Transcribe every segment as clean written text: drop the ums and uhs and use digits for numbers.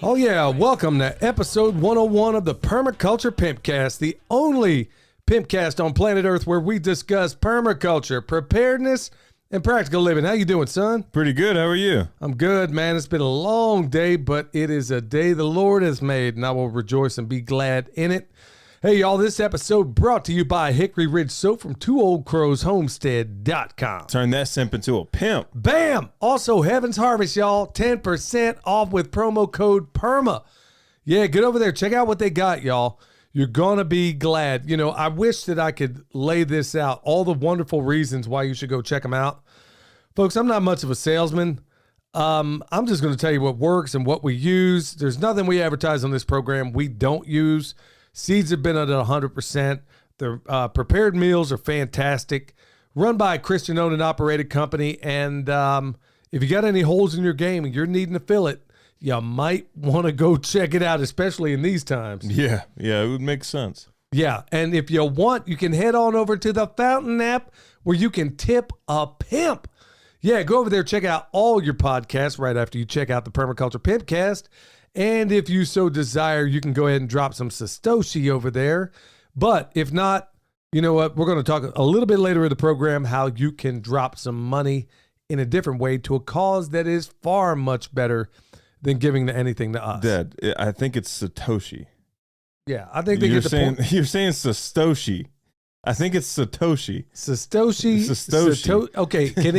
Oh yeah, welcome to episode 101 of the Permaculture PIMPcast, the only PIMPcast on planet Earth where we discuss permaculture, preparedness, and practical living. How you doing, son? Pretty good. How are you? I'm good, man. It's been a long day, but it is a day the Lord has made, and I will rejoice and be glad in it. Hey, y'all, this episode brought to you by Hickory Ridge Soap from TwoOldCrowsHomestead.com. Turn that simp into a pimp. Bam! Also, Heaven's Harvest, y'all. 10% off with promo code PERMA. Yeah, get over there. Check out what they got, y'all. You're going to be glad. You know, I wish that I could lay this out, all the wonderful reasons why you should go check them out. Folks, I'm not much of a salesman. I'm just going to tell you what works and what we use. There's nothing we advertise on this program we don't use. Seeds have been at 100%. The prepared meals are fantastic. Run by a Christian-owned and operated company. And if you got any holes in your game and you're needing to fill it, you might want to go check it out, especially in these times. Yeah, it would make sense. Yeah, and if you want, you can head on over to the Fountain app where you can tip a pimp. Yeah, go over there, check out all your podcasts right after you check out the Permaculture PIMPcast. And if you so desire, you can go ahead and drop some Satoshi over there. But if not, you know what? We're going to talk a little bit later in the program how you can drop some money in a different way to a cause that is far much better than giving anything to us. Dad, I think it's Satoshi. Yeah, I think they get the point. You're saying Satoshi. I think it's Satoshi. Satoshi. Okay, can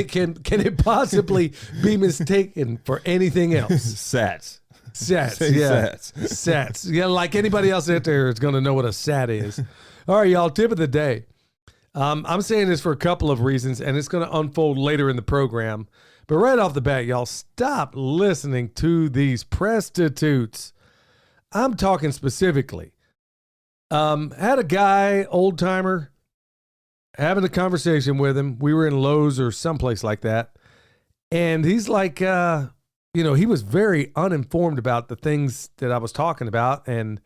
it possibly be mistaken for anything else? Sats. Sats, yeah. Sats. Yeah, like anybody else out there is going to know what a sat is. All right, y'all, tip of the day. I'm saying this for a couple of reasons, and it's going to unfold later in the program. But right off the bat, y'all, stop listening to these prostitutes. I'm talking specifically. Had a guy, old timer, having a conversation with him. We were in Lowe's or someplace like that. And he's like, he was very uninformed about the things that I was talking about. And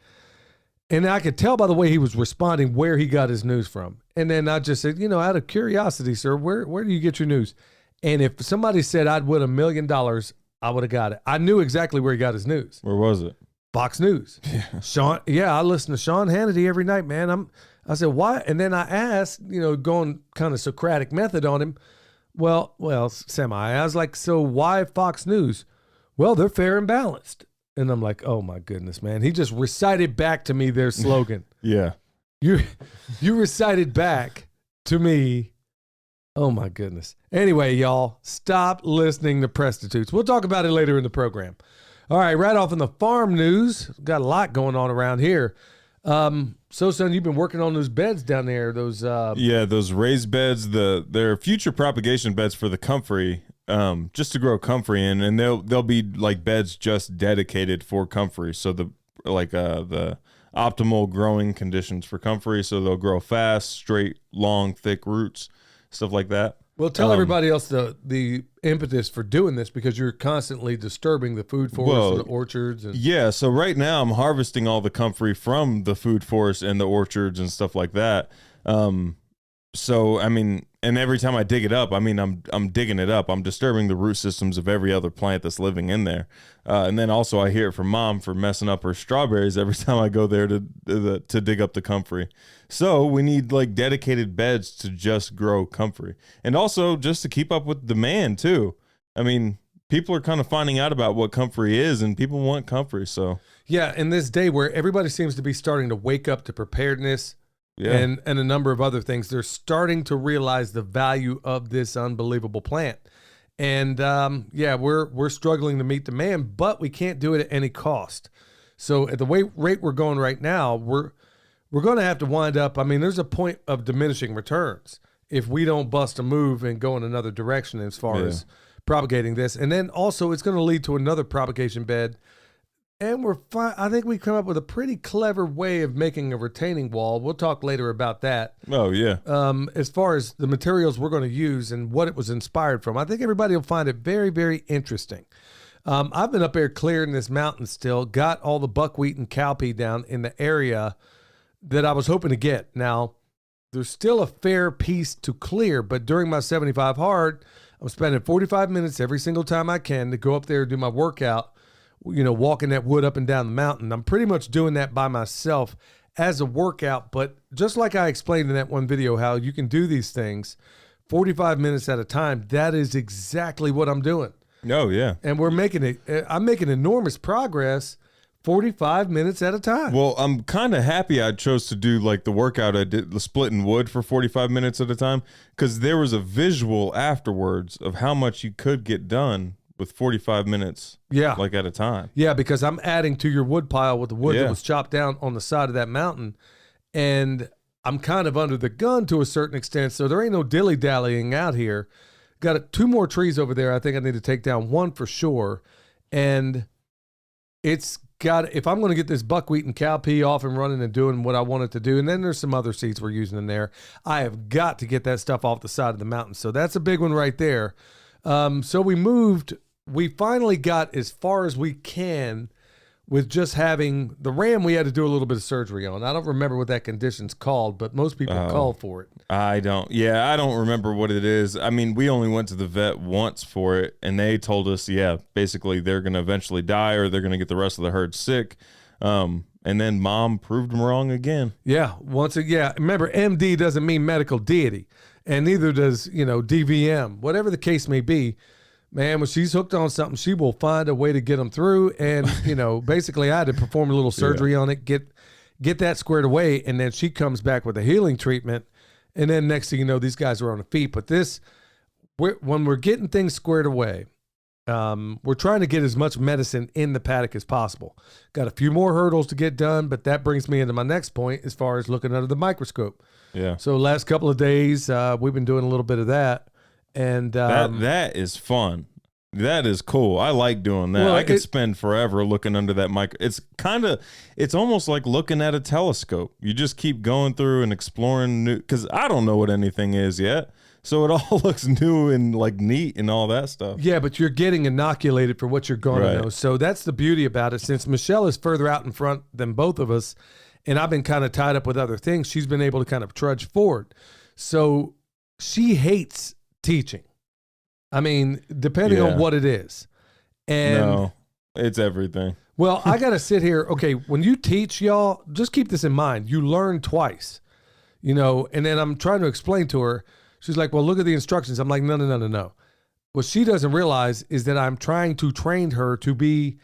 I could tell by the way he was responding where he got his news from. And then I just said, out of curiosity, sir, where do you get your news? And if somebody said I'd win $1 million, I would have got it. I knew exactly where he got his news. Where was it? Fox News. Yeah. I listen to Sean Hannity every night, man. I said, why? And then I asked, going kind of Socratic method on him. Well, semi. I was like, so why Fox News? Well, they're fair and balanced. And I'm like, oh my goodness, man. He just recited back to me their slogan. Yeah. You recited back to me. Oh my goodness. Anyway, y'all, stop listening to prostitutes. We'll talk about it later in the program. All right, right off in the farm news, got a lot going on around here. So, son, you've been working on those beds down there. Those those raised beds. They're future propagation beds for the comfrey, just to grow comfrey in, and they'll be like beds just dedicated for comfrey. So the optimal growing conditions for comfrey. So they'll grow fast, straight, long, thick roots, stuff like that. Well, tell everybody else the impetus for doing this, because you're constantly disturbing the food forest and the orchards. Yeah, so right now I'm harvesting all the comfrey from the food forest and the orchards and stuff like that. So, I mean, and every time I dig it up, I'm digging it up. I'm disturbing the root systems of every other plant that's living in there. And then also I hear it from Mom for messing up her strawberries every time I go there to dig up the comfrey. So we need like dedicated beds to just grow comfrey. And also just to keep up with demand too. I mean, people are kind of finding out about what comfrey is, and people want comfrey. So yeah, in this day where everybody seems to be starting to wake up to preparedness, and a number of other things, they're starting to realize the value of this unbelievable plant. And we're struggling to meet demand, but we can't do it at any cost. So at the rate we're going right now, we're going to have to wind up. I mean, there's a point of diminishing returns if we don't bust a move and go in another direction as far as propagating this. And then also it's going to lead to another propagation bed. And I think we come up with a pretty clever way of making a retaining wall. We'll talk later about that. Oh, yeah. As far as the materials we're going to use and what it was inspired from, I think everybody will find it very, very interesting. I've been up there clearing this mountain still, got all the buckwheat and cowpea down in the area that I was hoping to get. Now, there's still a fair piece to clear, but during my 75 hard, I'm spending 45 minutes every single time I can to go up there and do my workout walking that wood up and down the mountain. I'm pretty much doing that by myself as a workout. But just like I explained in that one video, how you can do these things 45 minutes at a time, that is exactly what I'm doing. Oh, yeah. And I'm making enormous progress 45 minutes at a time. Well, I'm kind of happy I chose to do like the workout I did, the splitting wood for 45 minutes at a time, because there was a visual afterwards of how much you could get done with 45 minutes like at a time. Yeah, because I'm adding to your wood pile with the wood that was chopped down on the side of that mountain. And I'm kind of under the gun to a certain extent, so there ain't no dilly-dallying out here. Got 2 more trees over there. I think I need to take down 1 for sure. And if I'm going to get this buckwheat and cowpea off and running and doing what I want it to do, and then there's some other seeds we're using in there, I have got to get that stuff off the side of the mountain. So that's a big one right there. So we finally got as far as we can with just having the ram. We had to do a little bit of surgery on. I don't remember what that condition's called, but most people call for it. I don't remember what it is. I mean, we only went to the vet once for it, and they told us, basically they're going to eventually die or they're going to get the rest of the herd sick. And then mom proved them wrong again. Yeah. Remember, MD doesn't mean medical deity, and neither does, DVM, whatever the case may be. Man, when she's hooked on something, she will find a way to get them through. And, basically I had to perform a little surgery on it, get that squared away. And then she comes back with a healing treatment. And then next thing you know, these guys are on their feet. But when we're getting things squared away, we're trying to get as much medicine in the paddock as possible. Got a few more hurdles to get done, but that brings me into my next point as far as looking under the microscope. Yeah. So last couple of days, we've been doing a little bit of that. And that is fun. That is cool. I like doing that. Well, I could spend forever looking under that mic. It's almost like looking at a telescope. You just keep going through and exploring new, because I don't know what anything is yet. So it all looks new and like neat and all that stuff. Yeah, but you're getting inoculated for what you're going to know. So that's the beauty about it. Since Michelle is further out in front than both of us, and I've been kind of tied up with other things, she's been able to kind of trudge forward. So she hates teaching. I mean, depending on what it is. And no, it's everything. Well, I got to sit here. Okay, when you teach, y'all, just keep this in mind. You learn twice, and then I'm trying to explain to her. She's like, well, look at the instructions. I'm like, no. What she doesn't realize is that I'm trying to train her to be,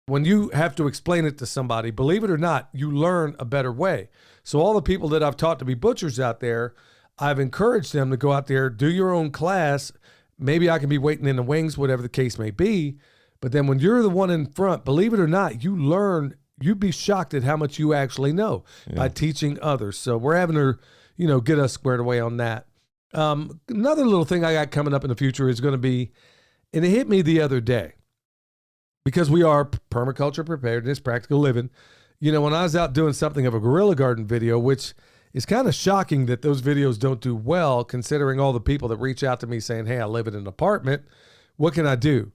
when you have to explain it to somebody, believe it or not, you learn a better way. So all the people that I've taught to be butchers out there, I've encouraged them to go out there, do your own class. Maybe I can be waiting in the wings, whatever the case may be. But then when you're the one in front, believe it or not, you learn, you'd be shocked at how much you actually know by teaching others. So we're having her, get us squared away on that. Another little thing I got coming up in the future is going to be, and it hit me the other day, because we are permaculture preparedness, practical living. When I was out doing something of a guerrilla garden video, which is kind of shocking that those videos don't do well, considering all the people that reach out to me saying, hey, I live in an apartment. What can I do?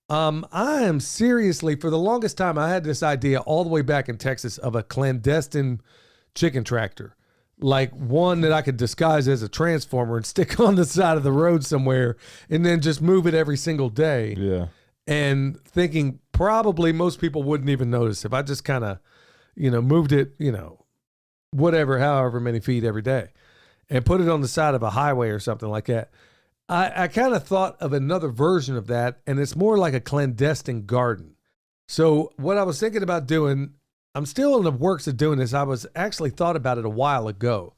I am seriously, for the longest time, I had this idea all the way back in Texas of a clandestine chicken tractor, like one that I could disguise as a transformer and stick on the side of the road somewhere and then just move it every single day. Yeah. And thinking probably most people wouldn't even notice if I just kind of, moved it, however many feet every day, and put it on the side of a highway or something like that. I kind of thought of another version of that, and it's more like a clandestine garden. So what I was thinking about doing, I'm still in the works of doing this. I was actually thought about it a while ago,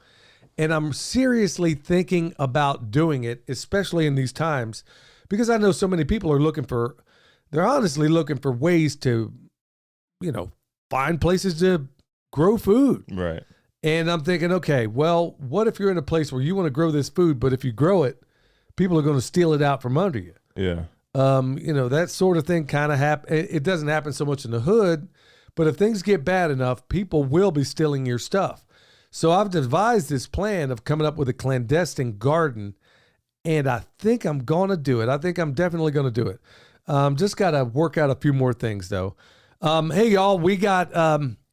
and I'm seriously thinking about doing it, especially in these times, because I know so many people are they're honestly looking for ways to, find places to grow food. Right. And I'm thinking, okay, well, what if you're in a place where you want to grow this food, but if you grow it, people are going to steal it out from under you? Yeah. That sort of thing kind of happen. It doesn't happen so much in the hood, but if things get bad enough, people will be stealing your stuff. So I've devised this plan of coming up with a clandestine garden, and I think I'm going to do it. I think I'm definitely going to do it. Just got to work out a few more things, though. Hey, y'all, we got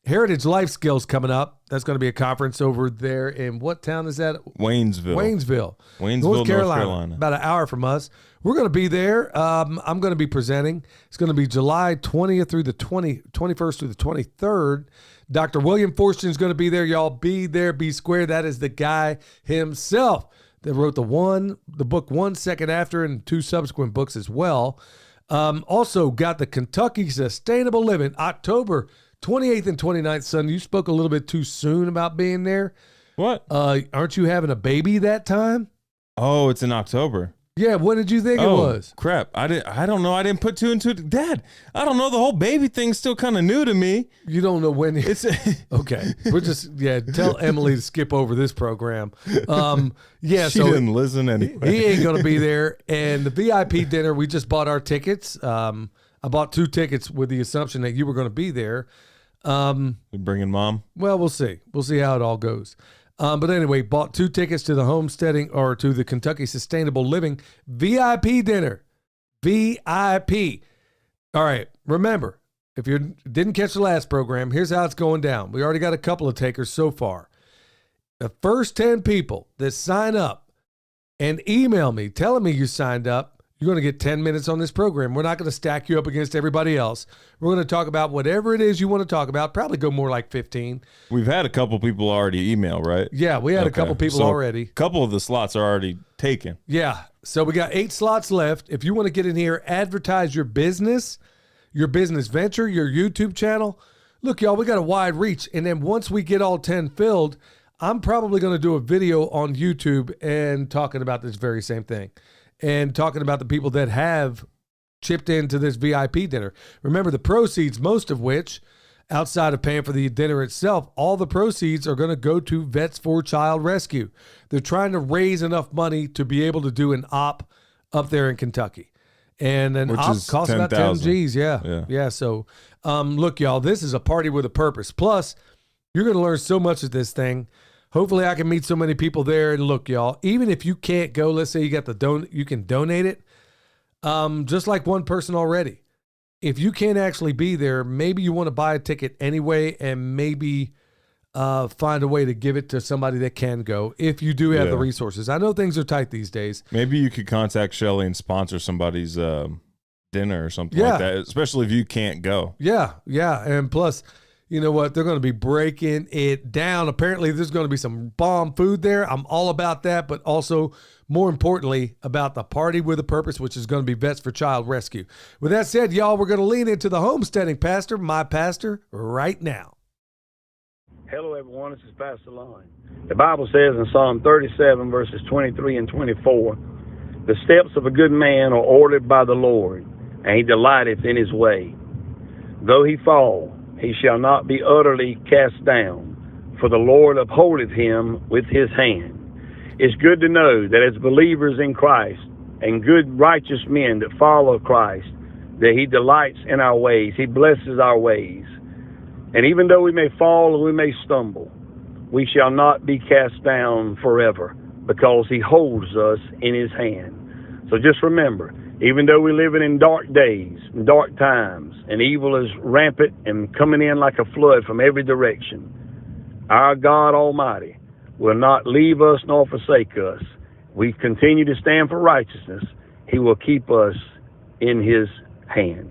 Heritage Life Skills coming up. That's going to be a conference over there in what town is that? Waynesville, North Carolina. About an hour from us. We're going to be there. I'm going to be presenting. It's going to be July 20th through the 21st through the 23rd. Dr. William Forston is going to be there. Y'all be there, be square. That is the guy himself that wrote the book 1 Second After and 2 subsequent books as well. Also got the Kentucky Sustainable Living, October 28th and 29th. Son, you spoke a little bit too soon about being there. What? Aren't you having a baby that time? Oh, it's in October. Yeah, what did you think it was? Crap. I don't know. I didn't put 2 and 2. Dad, I don't know. The whole baby thing's still kind of new to me. You don't know when it's okay. We're just tell Emily to skip over this program. She didn't listen anyway. He ain't gonna be there. And the VIP dinner, we just bought our tickets. I bought 2 tickets with the assumption that you were gonna be there. You bringing mom? Well, we'll see. We'll see how it all goes. But anyway, bought 2 tickets to the homesteading or to the Kentucky Sustainable Living VIP dinner. VIP. All right. Remember, if you didn't catch the last program, here's how it's going down. We already got a couple of takers so far. The first 10 people that sign up and email me telling me you signed up, you're going to get 10 minutes on this program. We're not going to stack you up against everybody else. We're going to talk about whatever it is you want to talk about. Probably go more like 15. We've had a couple people already email, right? Yeah, we had a couple people already. A couple of the slots are already taken. Yeah. So we got 8 slots left. If you want to get in here, advertise your business venture, your YouTube channel. Look, y'all, we got a wide reach. And then once we get all 10 filled, I'm probably going to do a video on YouTube and talking about this very same thing. And talking about the people that have chipped into this VIP dinner. Remember, the proceeds, most of which, outside of paying for the dinner itself, all the proceeds are going to go to Vets for Child Rescue. They're trying to raise enough money to be able to do an op up there in Kentucky. And an op costs about 10 G's. Yeah. So, look, y'all, this is a party with a purpose. Plus, you're going to learn so much of this thing. Hopefully I can meet so many people there. And look, y'all, even if you can't go, let's say you got you can donate it. Just like one person already. If you can't actually be there, maybe you want to buy a ticket anyway and maybe find a way to give it to somebody that can go if you do have the resources. I know things are tight these days. Maybe you could contact Shelly and sponsor somebody's dinner or something like that, especially if you can't go. Yeah. And plus, you know what? They're going to be breaking it down. Apparently, there's going to be some bomb food there. I'm all about that, but also, more importantly, about the party with a purpose, which is going to be Vets for Child Rescue. With that said, y'all, we're going to lean into the homesteading pastor, my pastor, right now. Hello, everyone. This is Pastor Lon. The Bible says in Psalm 37, verses 23 and 24, the steps of a good man are ordered by the Lord, and he delighteth in his way. Though he fall, he shall not be utterly cast down, for the Lord upholdeth him with his hand. It's good to know that as believers in Christ and good righteous men that follow Christ, that he delights in our ways. He blesses our ways. And even though we may fall and we may stumble, we shall not be cast down forever, because he holds us in his hand. So just remember, even though we're living in dark days, and dark times, and evil is rampant and coming in like a flood from every direction, our God Almighty will not leave us nor forsake us. We continue to stand for righteousness. He will keep us in his hand.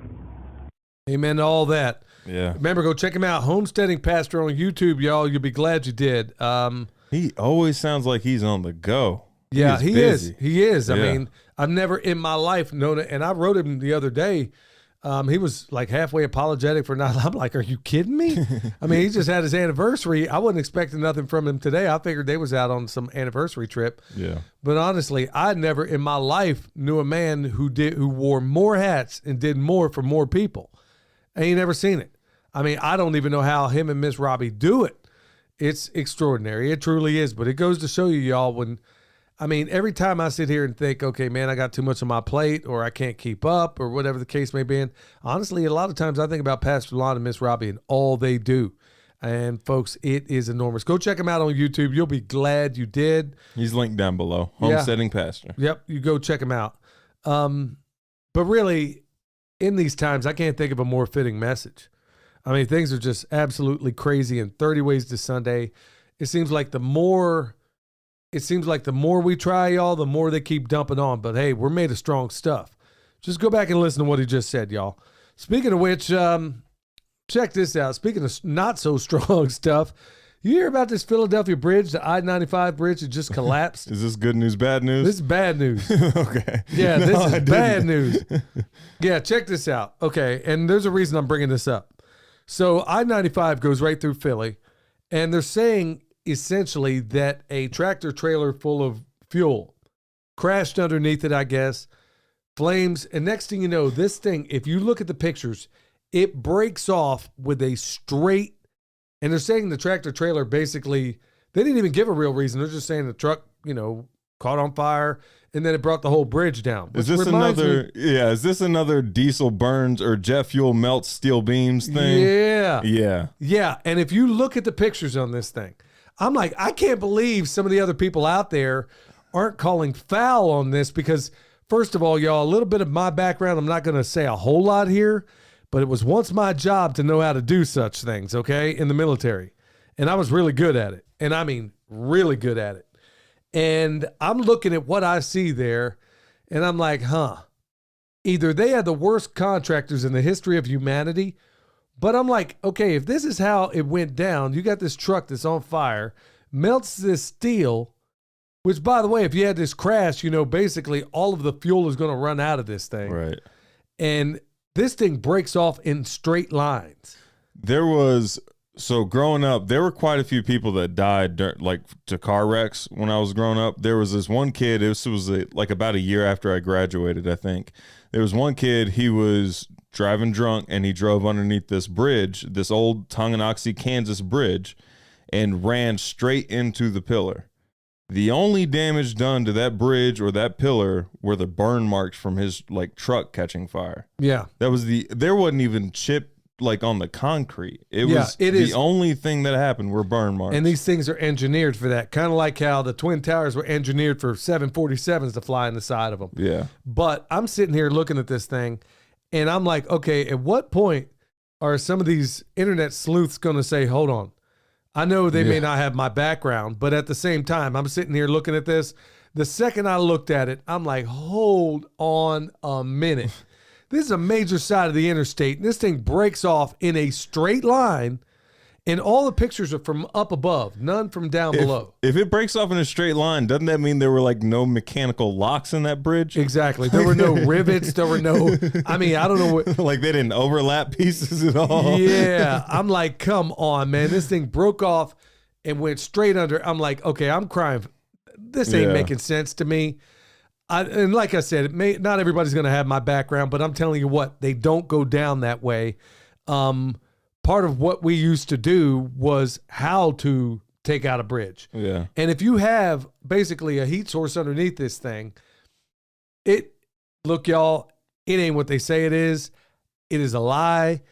Amen to all that. Yeah. Remember, go check him out. Homesteading Pastor on YouTube, y'all. You'll be glad you did. He always sounds like he's on the go. Yeah, he is. He is. Yeah. I mean, I've never in my life known it. And I wrote him the other day. He was like halfway apologetic for not. I'm like, are you kidding me? I mean, he just had his anniversary. I wasn't expecting nothing from him today. I figured they was out on some anniversary trip. Yeah. But honestly, I never in my life knew a man who wore more hats and did more for more people. I ain't never seen it. I mean, I don't even know how him and Miss Robbie do it. It's extraordinary. It truly is. But it goes to show you, y'all, every time I sit here and think, okay, man, I got too much on my plate, or I can't keep up, or whatever the case may be. And honestly, a lot of times I think about Pastor Lon and Miss Robbie and all they do. And folks, it is enormous. Go check them out on YouTube. You'll be glad you did. He's linked down below. Homesteading Pastor. Yep. You go check him out. But really, in these times, I can't think of a more fitting message. I mean, things are just absolutely crazy. And 30 Ways to Sunday, it seems like the more we try, y'all, the more they keep dumping on. But hey, we're made of strong stuff. Just go back and listen to what he just said, y'all. Speaking of which, check this out. Speaking of not so strong stuff, you hear about this Philadelphia bridge, the I-95 bridge that just collapsed? Is this good news, bad news? This is bad news. Okay. Yeah, this is bad news. Yeah, check this out. Okay, and there's a reason I'm bringing this up. So I-95 goes right through Philly, and they're saying essentially that a tractor trailer full of fuel crashed underneath it, I guess, flames, and next thing you know, this thing, if you look at the pictures, it breaks off with a straight. And they're saying the tractor trailer basically, they didn't even give a real reason. They're just saying the truck, caught on fire, and then it brought the whole bridge down. Is this another diesel burns or jet fuel melts steel beams thing? Yeah. Yeah. Yeah. And if you look at the pictures on this thing, I'm like, I can't believe some of the other people out there aren't calling foul on this because, first of all, y'all, a little bit of my background, I'm not going to say a whole lot here, but it was once my job to know how to do such things, okay, in the military. And I was really good at it. And I mean, really good at it. And I'm looking at what I see there, and I'm like, either they are the worst contractors in the history of humanity, but I'm like, okay, if this is how it went down, you got this truck that's on fire, melts this steel, which, by the way, if you had this crash, basically all of the fuel is going to run out of this thing. Right. And this thing breaks off in straight lines. So growing up, there were quite a few people that died to car wrecks when I was growing up. There was this one kid, this was about a year after I graduated, I think. There was one kid, he was driving drunk and he drove underneath this bridge, this old Tonganoxie, Kansas bridge, and ran straight into the pillar. The only damage done to that bridge or that pillar were the burn marks from his like truck catching fire. Yeah. There wasn't even chip on the concrete. The only thing that happened were burn marks. And these things are engineered for that. Kind of like how the Twin Towers were engineered for 747s to fly in the side of them. Yeah. But I'm sitting here looking at this thing and I'm like, okay, at what point are some of these internet sleuths going to say, hold on, I know they may not have my background, but at the same time, I'm sitting here looking at this. The second I looked at it, I'm like, hold on a minute. This is a major side of the interstate, and this thing breaks off in a straight line, and all the pictures are from up above, none from down below. If it breaks off in a straight line, doesn't that mean there were no mechanical locks in that bridge? Exactly. There were no rivets. There were no, I don't know what. They didn't overlap pieces at all. Yeah. I'm like, come on, man. This thing broke off and went straight under. I'm like, okay, I'm crying. This ain't making sense to me. And like I said, not everybody's going to have my background, but I'm telling you what, they don't go down that way. Part of what we used to do was how to take out a bridge. Yeah. And if you have basically a heat source underneath this thing, look, y'all, it ain't what they say it is. It is a lie.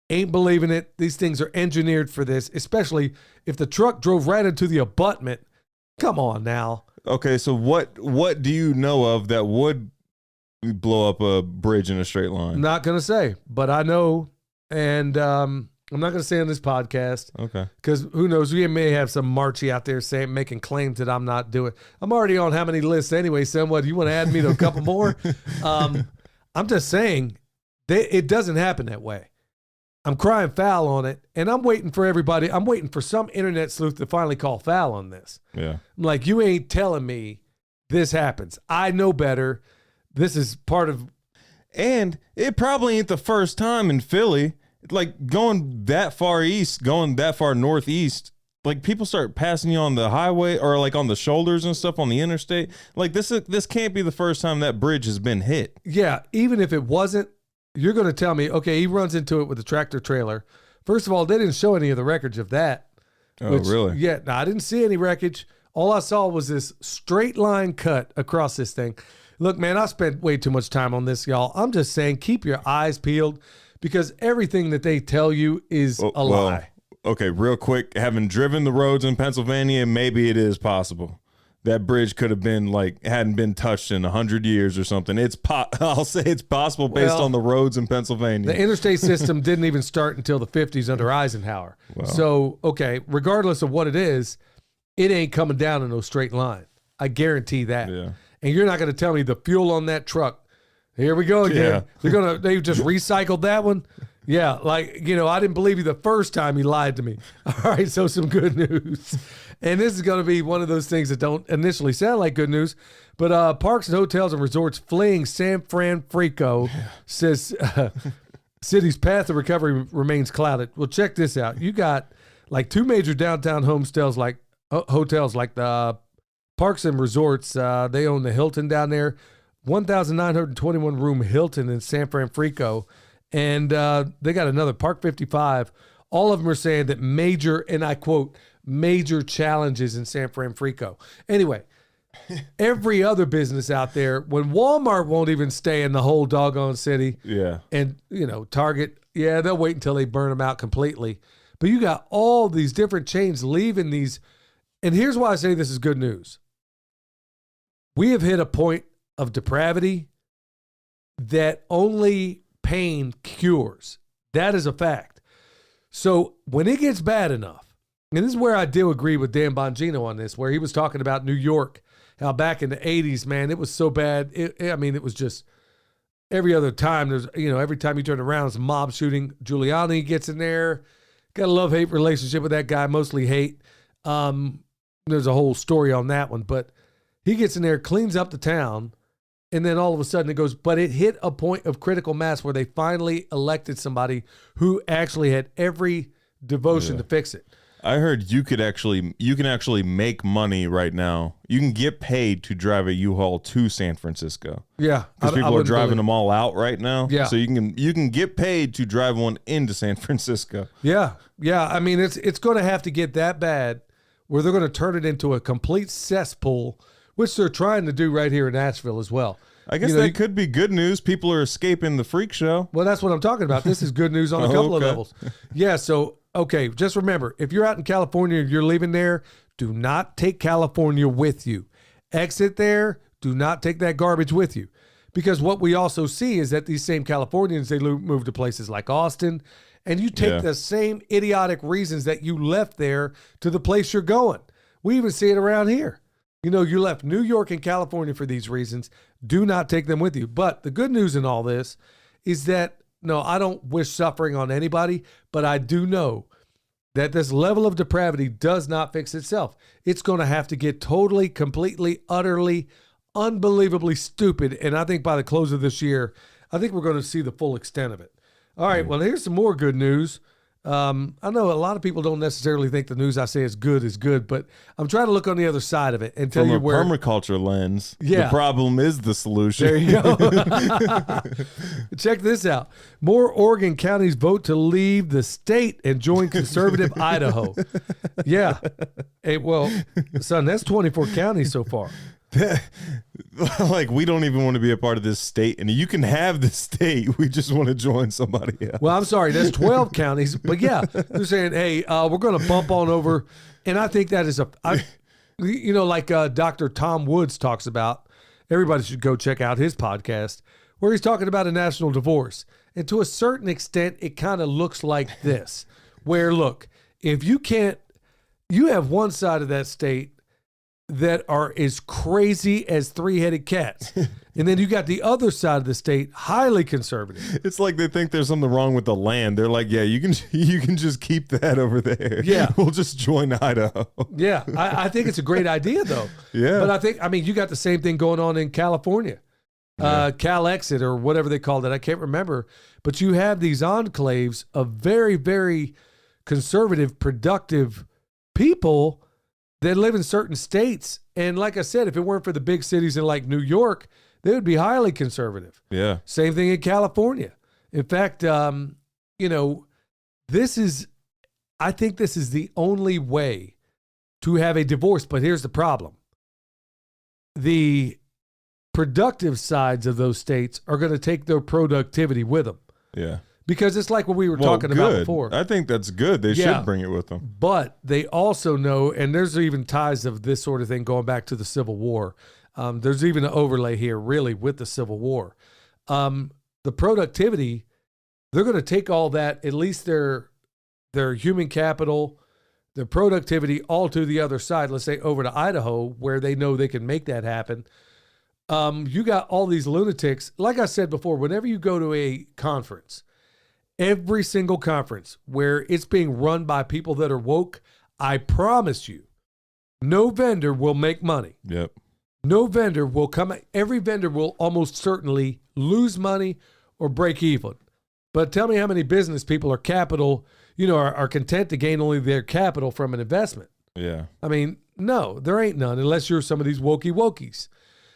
Ain't believing it. These things are engineered for this, especially if the truck drove right into the abutment. Come on now. Okay, so what do you know of that would blow up a bridge in a straight line? Not going to say, but I know, and I'm not going to say on this podcast. Okay. Because who knows, we may have some Marchie out there making claims that I'm not doing. I'm already on how many lists anyway, so what, you want to add me to a couple more? I'm just saying, it doesn't happen that way. I'm crying foul on it, and I'm waiting for everybody. I'm waiting for some internet sleuth to finally call foul on this. Yeah. I'm like, you ain't telling me this happens. I know better. This is part of... And it probably ain't the first time in Philly. Going that far east, going that far northeast, people start passing you on the highway or on the shoulders and stuff on the interstate. This can't be the first time that bridge has been hit. Yeah, even if it wasn't, you're going to tell me, okay, he runs into it with a tractor trailer. First of all, they didn't show any of the wreckage of that. Oh, really? Yeah, no, I didn't see any wreckage. All I saw was this straight line cut across this thing. Look, man, I spent way too much time on this, y'all. I'm just saying, keep your eyes peeled because everything that they tell you is a lie. Okay, real quick, having driven the roads in Pennsylvania, maybe it is possible that bridge could have been like hadn't been touched in 100 years or something. I'll say it's possible based on the roads in Pennsylvania. The interstate system didn't even start until the 50s under Eisenhower. Wow. So, okay, regardless of what it is, it ain't coming down in no straight line. I guarantee that. Yeah. And you're not going to tell me the fuel on that truck. Here we go again. Yeah. They just recycled that one. Yeah, like, I didn't believe you the first time you lied to me. All right, so some good news. And this is going to be one of those things that don't initially sound like good news, but Parks and Hotels and Resorts fleeing San Francisco says city's path to recovery remains clouded. Well, check this out. You got like two major downtown hotels like the Parks and Resorts. They own the Hilton down there, 1,921 room Hilton in San Francisco. And they got another Park 55. All of them are saying that major, and I quote, major challenges in San Francisco. Anyway, every other business out there, when Walmart won't even stay in the whole doggone city. Yeah. And, Target, they'll wait until they burn them out completely. But you got all these different chains leaving these. And here's why I say this is good news. We have hit a point of depravity that only pain cures. That is a fact. So when it gets bad enough, and this is where I do agree with Dan Bongino on this, where he was talking about New York, how back in the 80s, man, it was so bad. It was just every other time. Every time you turn around, it's a mob shooting. Giuliani gets in there. Got a love-hate relationship with that guy, mostly hate. There's a whole story on that one, but he gets in there, cleans up the town, and then all of a sudden it goes, but it hit a point of critical mass where they finally elected somebody who actually had every devotion to fix it. I heard you can actually make money right now. You can get paid to drive a U-Haul to San Francisco. Yeah. Because people are driving them all out right now. Yeah. So you can get paid to drive one into San Francisco. Yeah. Yeah. I mean, it's going to have to get that bad where they're going to turn it into a complete cesspool, which they're trying to do right here in Nashville as well. I guess that could be good news. People are escaping the freak show. Well, that's what I'm talking about. This is good news on a couple of levels. Yeah, so, okay, just remember, if you're out in California and you're leaving there, do not take California with you. Exit there. Do not take that garbage with you. Because what we also see is that these same Californians, they move to places like Austin, and you take the same idiotic reasons that you left there to the place you're going. We even see it around here. You left New York and California for these reasons. Do not take them with you. But the good news in all this is that, no, I don't wish suffering on anybody, but I do know that this level of depravity does not fix itself. It's going to have to get totally, completely, utterly, unbelievably stupid. And I think by the close of this year, I think we're going to see the full extent of it. All right, well, here's some more good news. I know a lot of people don't necessarily think the news I say is good, but I'm trying to look on the other side of it and tell you where. From a permaculture lens, the problem is the solution. There you go. Check this out. More Oregon counties vote to leave the state and join conservative Idaho. Yeah. Hey, well, son, that's 24 counties so far. Like, we don't even want to be a part of this state, and you can have the state. We just want to join somebody else. Well, I'm sorry, that's 12 counties, but yeah, they're saying, hey, we're going to bump on over, and I think that is like Dr. Tom Woods talks about. Everybody should go check out his podcast where he's talking about a national divorce, and to a certain extent, it kind of looks like this, where look, if you have one side of that state that are as crazy as three-headed cats. And then you got the other side of the state, highly conservative. It's like they think there's something wrong with the land. They're like, yeah, you can just keep that over there. Yeah. We'll just join Idaho. Yeah. I think it's a great idea, though. Yeah. But you got the same thing going on in California. Cal Exit or whatever they called it. I can't remember. But you have these enclaves of very, very conservative, productive people that live in certain states. And like I said, if it weren't for the big cities in like New York, they would be highly conservative. Yeah. Same thing in California. In fact, I think this is the only way to have a divorce. But here's the problem. The productive sides of those states are going to take their productivity with them. Yeah. Because it's like what we were talking about before. I think that's good. They should bring it with them. But they also know, and there's even ties of this sort of thing going back to the Civil War. There's even an overlay here, really, with the Civil War. The productivity, they're going to take all that, at least their human capital, their productivity, all to the other side. Let's say over to Idaho, where they know they can make that happen. You got all these lunatics. Like I said before, whenever you go to a conference, every single conference where it's being run by people that are woke, I promise you, no vendor will make money. Yep. No vendor will come. Every vendor will almost certainly lose money or break even. But tell me how many business people are are content to gain only their capital from an investment. Yeah. I mean, no, there ain't none unless you're some of these wokey wokies.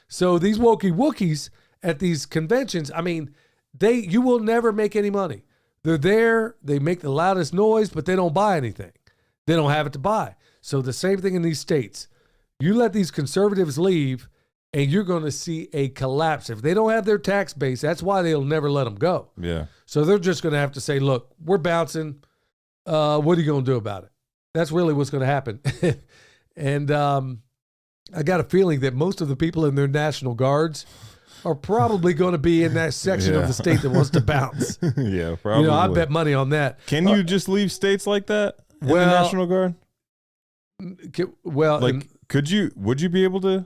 So these wokey wookies at these conventions, I mean, you will never make any money. They're there, they make the loudest noise, but they don't buy anything. They don't have it to buy. So the same thing in these states. You let these conservatives leave, and you're going to see a collapse. If they don't have their tax base, that's why they'll never let them go. Yeah. So they're just going to have to say, look, we're bouncing. What are you going to do about it? That's really what's going to happen. And I got a feeling that most of the people in their National Guards are probably going to be in that section of the state that wants to bounce. Yeah, probably. I bet money on that. Can you just leave states like that in the National Guard? Well, would you be able to?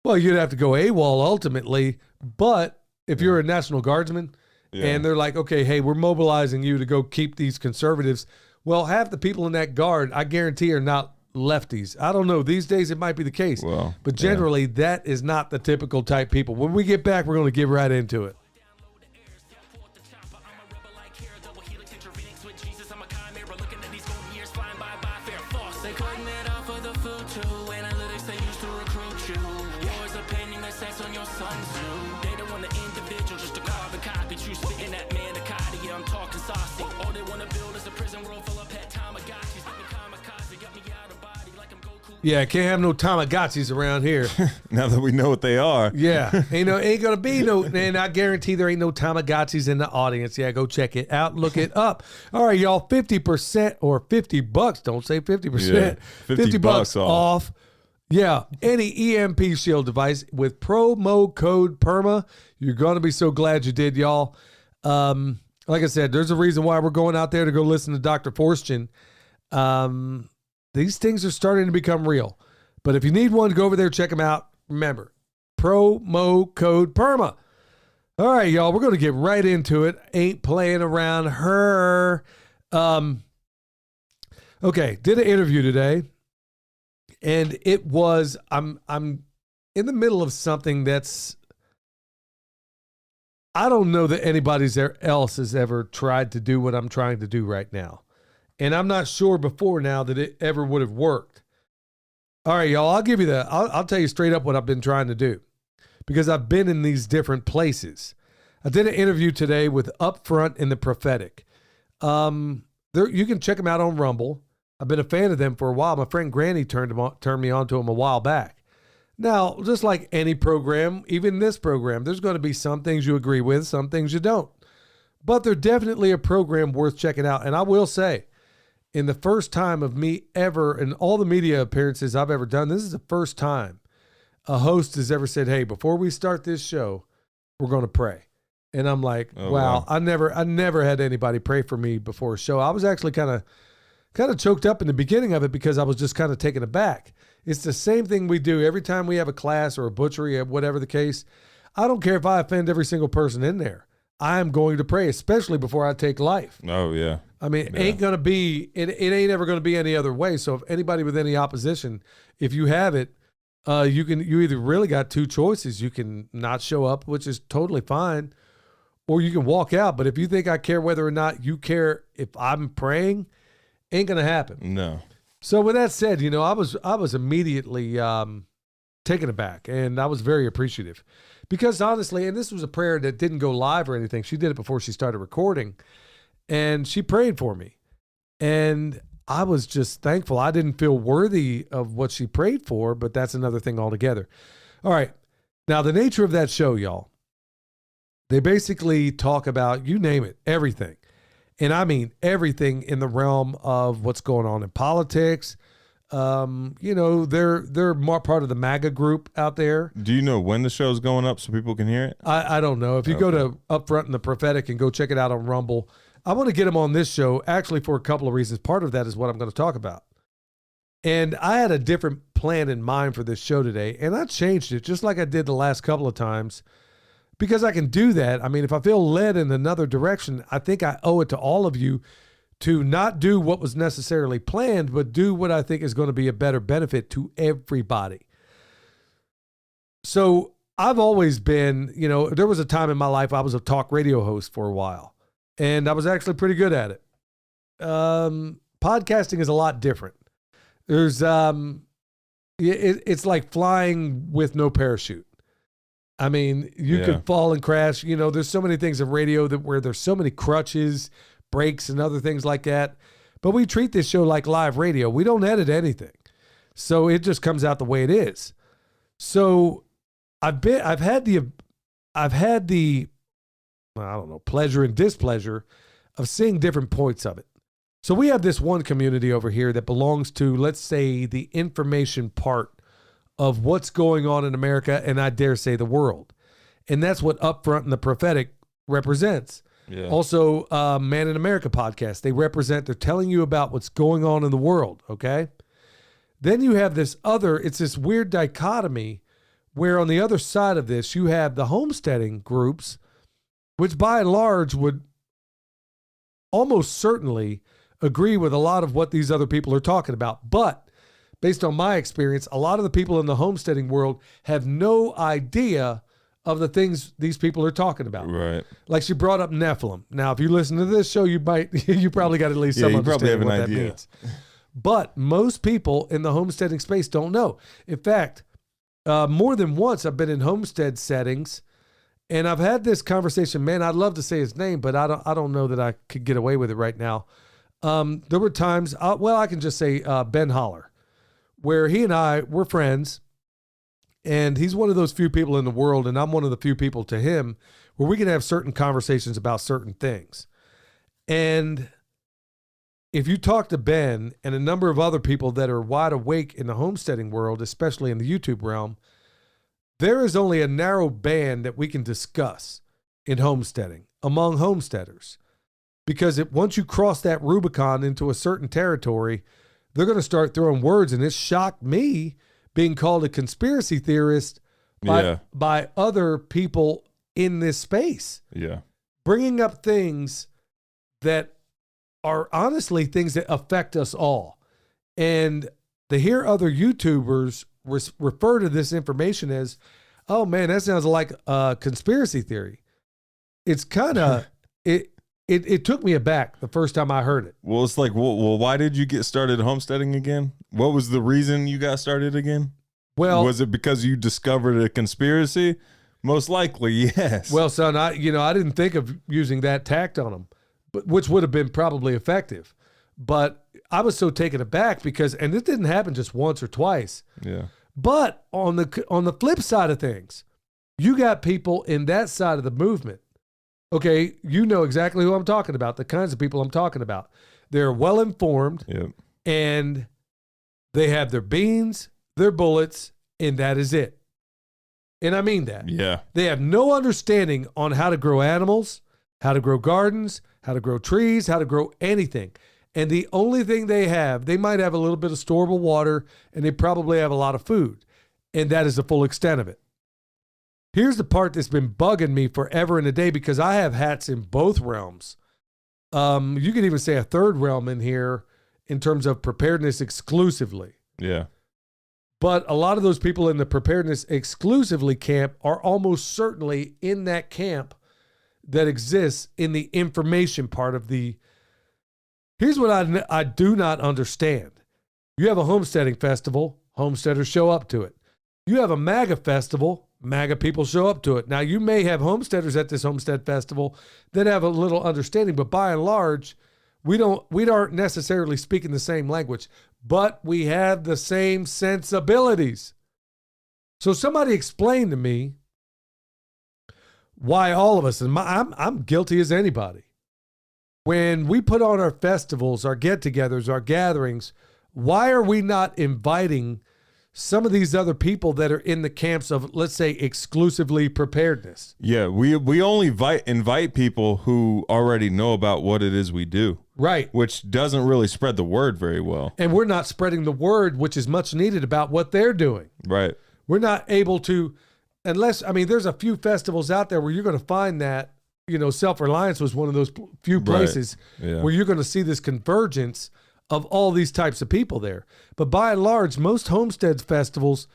Well, you'd have to go AWOL ultimately, but if you're a National Guardsman and they're like, okay, hey, we're mobilizing you to go keep these conservatives. Well, half the people in that guard, I guarantee, are not lefties. I don't know. These days it might be the case. Well, but generally that is not the typical type people. When we get back, we're going to get right into it. Yeah, can't have no Tamagotchis around here. Now that we know what they are. Yeah, ain't gonna be no, and I guarantee there ain't no Tamagotchis in the audience. Yeah, go check it out, look it up. All right, y'all, 50% or $50. Don't say 50%. Yeah, $50 off. Yeah, any EMP shield device with promo code PERMA. You're gonna be so glad you did, y'all. Like I said, there's a reason why we're going out there to go listen to Dr. Forstchen. These things are starting to become real. But if you need one, go over there, check them out. Remember, promo code PERMA. All right, y'all, we're going to get right into it. Ain't playing around her. Okay, did an interview today. And it was, I'm in the middle of something that's, I don't know that anybody else has ever tried to do what I'm trying to do right now. And I'm not sure before now that it ever would have worked. All right, y'all, I'll give you that. I'll tell you straight up what I've been trying to do because I've been in these different places. I did an interview today with Upfront in the Prophetic. You can check them out on Rumble. I've been a fan of them for a while. My friend Granny turned me on to them a while back. Now, just like any program, even this program, there's going to be some things you agree with, some things you don't. But they're definitely a program worth checking out. And I will say, in the first time of me ever, in all the media appearances I've ever done, this is the first time a host has ever said, hey, before we start this show, we're going to pray. And I'm like, wow. I never had anybody pray for me before a show. I was actually kind of choked up in the beginning of it because I was just kind of taken aback. It's the same thing we do every time we have a class or a butchery or whatever the case. I don't care if I offend every single person in there. I'm going to pray, especially before I take life. Oh, yeah. I mean, it ain't going to be, it ain't ever going to be any other way. So if anybody with any opposition, if you have it, you either really got two choices. You can not show up, which is totally fine, or you can walk out. But if you think I care whether or not you care if I'm praying, ain't going to happen. No. So with that said, I was immediately taken aback, and I was very appreciative because honestly, and this was a prayer that didn't go live or anything. She did it before she started recording, and she prayed for me, and I was just thankful. I didn't feel worthy of what she prayed for, but that's another thing altogether. All right. Now, the nature of that show, y'all, they basically talk about, you name it, everything. And I mean everything in the realm of what's going on in politics. They're more part of the MAGA group out there. Do you know when the show's going up so people can hear it? I don't know. If you go to Upfront and the Prophetic and go check it out on Rumble, I want to get them on this show actually for a couple of reasons. Part of that is what I'm going to talk about. And I had a different plan in mind for this show today, and I changed it just like I did the last couple of times because I can do that. I mean, if I feel led in another direction, I think I owe it to all of you to not do what was necessarily planned, but do what I think is going to be a better benefit to everybody. So I've always been, there was a time in my life I was a talk radio host for a while, and I was actually pretty good at it. Podcasting is a lot different. There's, it's like flying with no parachute. I mean, you could fall and crash. There's so many things in radio where there's so many crutches, breaks, and other things like that. But we treat this show like live radio. We don't edit anything. So it just comes out the way it is. So I've had the pleasure and displeasure of seeing different points of it. So we have this one community over here that belongs to, let's say, the information part of what's going on in America, and I dare say the world. And that's what Upfront and the Prophetic represents. Yeah. Also, Man in America podcast, they're telling you about what's going on in the world, okay? Then you have it's this weird dichotomy where on the other side of this, you have the homesteading groups, which by and large would almost certainly agree with a lot of what these other people are talking about. But based on my experience, a lot of the people in the homesteading world have no idea of the things these people are talking about. Right. Like she brought up Nephilim. Now, if you listen to this show, you probably got at least some understanding what that means. But most people in the homesteading space don't know. In fact, more than once I've been in homestead settings and I've had this conversation. Man, I'd love to say his name, but I don't know that I could get away with it right now. There were times, I can just say Ben Holler, where he and I were friends, and he's one of those few people in the world, and I'm one of the few people to him, where we can have certain conversations about certain things. And if you talk to Ben and a number of other people that are wide awake in the homesteading world, especially in the YouTube realm, there is only a narrow band that we can discuss in homesteading among homesteaders. Because once you cross that Rubicon into a certain territory, they're going to start throwing words. And it shocked me being called a conspiracy theorist by other people in this space. Yeah. Bringing up things that are honestly things that affect us all. And to hear other YouTubers refer to this information as, oh man, that sounds like a conspiracy theory. It's kind of, It took me aback the first time I heard it. Well, it's like, well, why did you get started homesteading again? What was the reason you got started again? Well, was it because you discovered a conspiracy? Most likely, yes. Well, son, I didn't think of using that tact on them, but which would have been probably effective. But I was so taken aback because, and this didn't happen just once or twice. Yeah. But on the flip side of things, you got people in that side of the movement. Okay, you know exactly who I'm talking about, the kinds of people I'm talking about. They're well-informed, and they have their beans, their bullets, and that is it. And I mean that. Yeah. They have no understanding on how to grow animals, how to grow gardens, how to grow trees, how to grow anything. And the only thing they might have a little bit of storable water, and they probably have a lot of food. And that is the full extent of it. Here's the part that's been bugging me forever and a day because I have hats in both realms. You could even say a third realm in here in terms of preparedness exclusively. Yeah. But a lot of those people in the preparedness exclusively camp are almost certainly in that camp that exists in the information part of the. Here's what I do not understand. You have a homesteading festival, homesteaders show up to it. You have a MAGA festival, MAGA people show up to it. Now, you may have homesteaders at this homestead festival that have a little understanding, but by and large, we aren't necessarily speaking the same language, but we have the same sensibilities. So somebody explain to me why all of us, and I'm guilty as anybody, when we put on our festivals, our get-togethers, our gatherings, why are we not inviting some of these other people that are in the camps of, let's say, exclusively preparedness? Yeah, we only invite people who already know about what it is we do. Right. Which doesn't really spread the word very well. And we're not spreading the word, which is much needed, about what they're doing. Right. We're not able to, unless, I mean, there's a few festivals out there where you're going to find that, you know, Self-Reliance was one of those few places where you're going to see this convergence of all these types of people there. But by and large, most homestead festivals,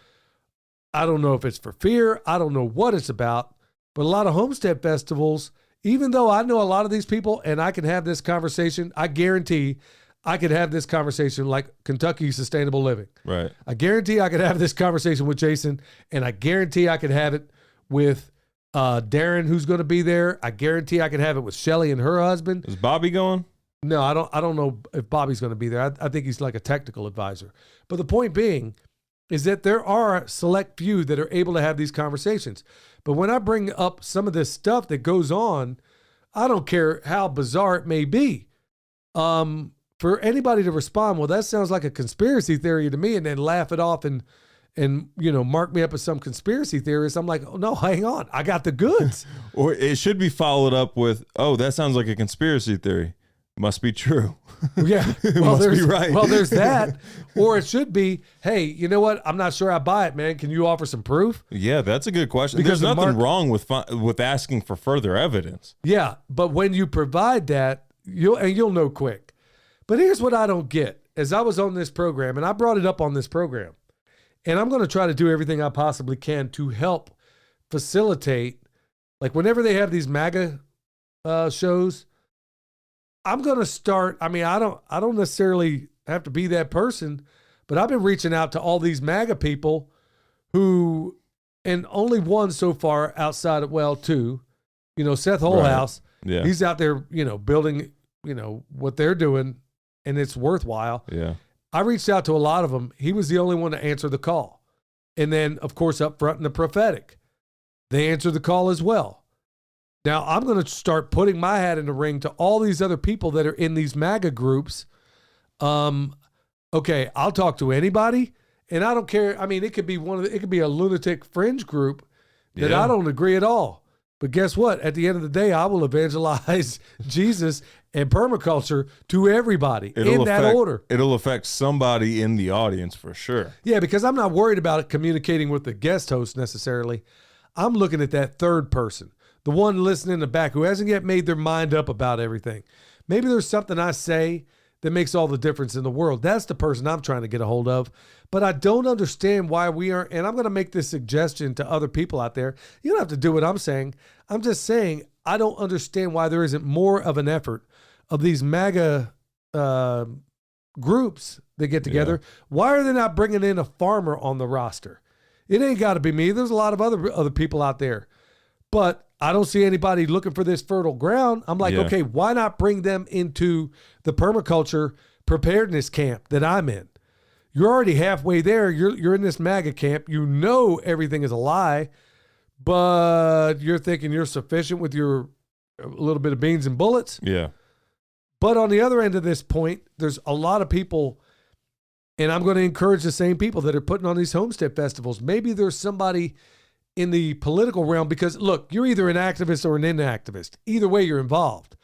I don't know if it's for fear, I don't know what it's about, but a lot of homestead festivals, even though I know a lot of these people and I can have this conversation, I guarantee I could have this conversation like Kentucky Sustainable Living. Right. I guarantee I could have this conversation with Jason, and I guarantee I could have it with Darren, who's going to be there. I guarantee I could have it with Shelly and her husband. Is Bobby going? No, I don't know if Bobby's going to be there. I think he's like a technical advisor. But the point being is that there are a select few that are able to have these conversations. But when I bring up some of this stuff that goes on, I don't care how bizarre it may be. For anybody to respond, well, that sounds like a conspiracy theory to me, and then laugh it off and you know, mark me up as some conspiracy theorist, I'm like, oh, no, hang on, I got the goods. Or it should be followed up with, oh, that sounds like a conspiracy theory. Must be true. Yeah, well, Must be right. Well, there's that. Or it should be, hey, you know what? I'm not sure I buy it, man. Can you offer some proof? Yeah, that's a good question. Because there's nothing wrong with asking for further evidence. Yeah, but when you provide that, you'll know quick. But here's what I don't get. As I was on this program, and I brought it up on this program, and I'm going to try to do everything I possibly can to help facilitate, like whenever they have these MAGA shows, I'm going to start. I mean, I don't necessarily have to be that person, but I've been reaching out to all these MAGA people who, and only one so far outside of, well, two, you know, Seth Holhouse, Yeah. he's out there, you know, building, you know, what they're doing, and it's worthwhile. Yeah. I reached out to a lot of them. He was the only one to answer the call. And then, of course, up front in the prophetic, they answered the call as well. Now, I'm going to start putting my hat in the ring to all these other people that are in these MAGA groups. Okay, I'll talk to anybody, and I don't care. I mean, it could be it could be a lunatic fringe group that I don't agree at all. But guess what? At the end of the day, I will evangelize Jesus and permaculture to everybody in that order. It'll affect somebody in the audience for sure. Yeah, because I'm not worried about communicating with the guest host necessarily. I'm looking at that third person, the one listening in the back who hasn't yet made their mind up about everything. Maybe there's something I say that makes all the difference in the world. That's the person I'm trying to get a hold of. But I don't understand why we aren't, and I'm going to make this suggestion to other people out there. You don't have to do what I'm saying. I'm just saying I don't understand why there isn't more of an effort of these MAGA groups that get together. Yeah. Why are they not bringing in a farmer on the roster? It ain't got to be me. There's a lot of other people out there. But I don't see anybody looking for this fertile ground. I'm like, okay, why not bring them into the permaculture preparedness camp that I'm in? You're already halfway there. You're in this MAGA camp. You know everything is a lie, but you're thinking you're sufficient with your little bit of beans and bullets. Yeah. But on the other end of this point, there's a lot of people, and I'm going to encourage the same people that are putting on these homestead festivals. Maybe there's somebody in the political realm, because look, you're either an activist or an inactivist. Either way, you're involved.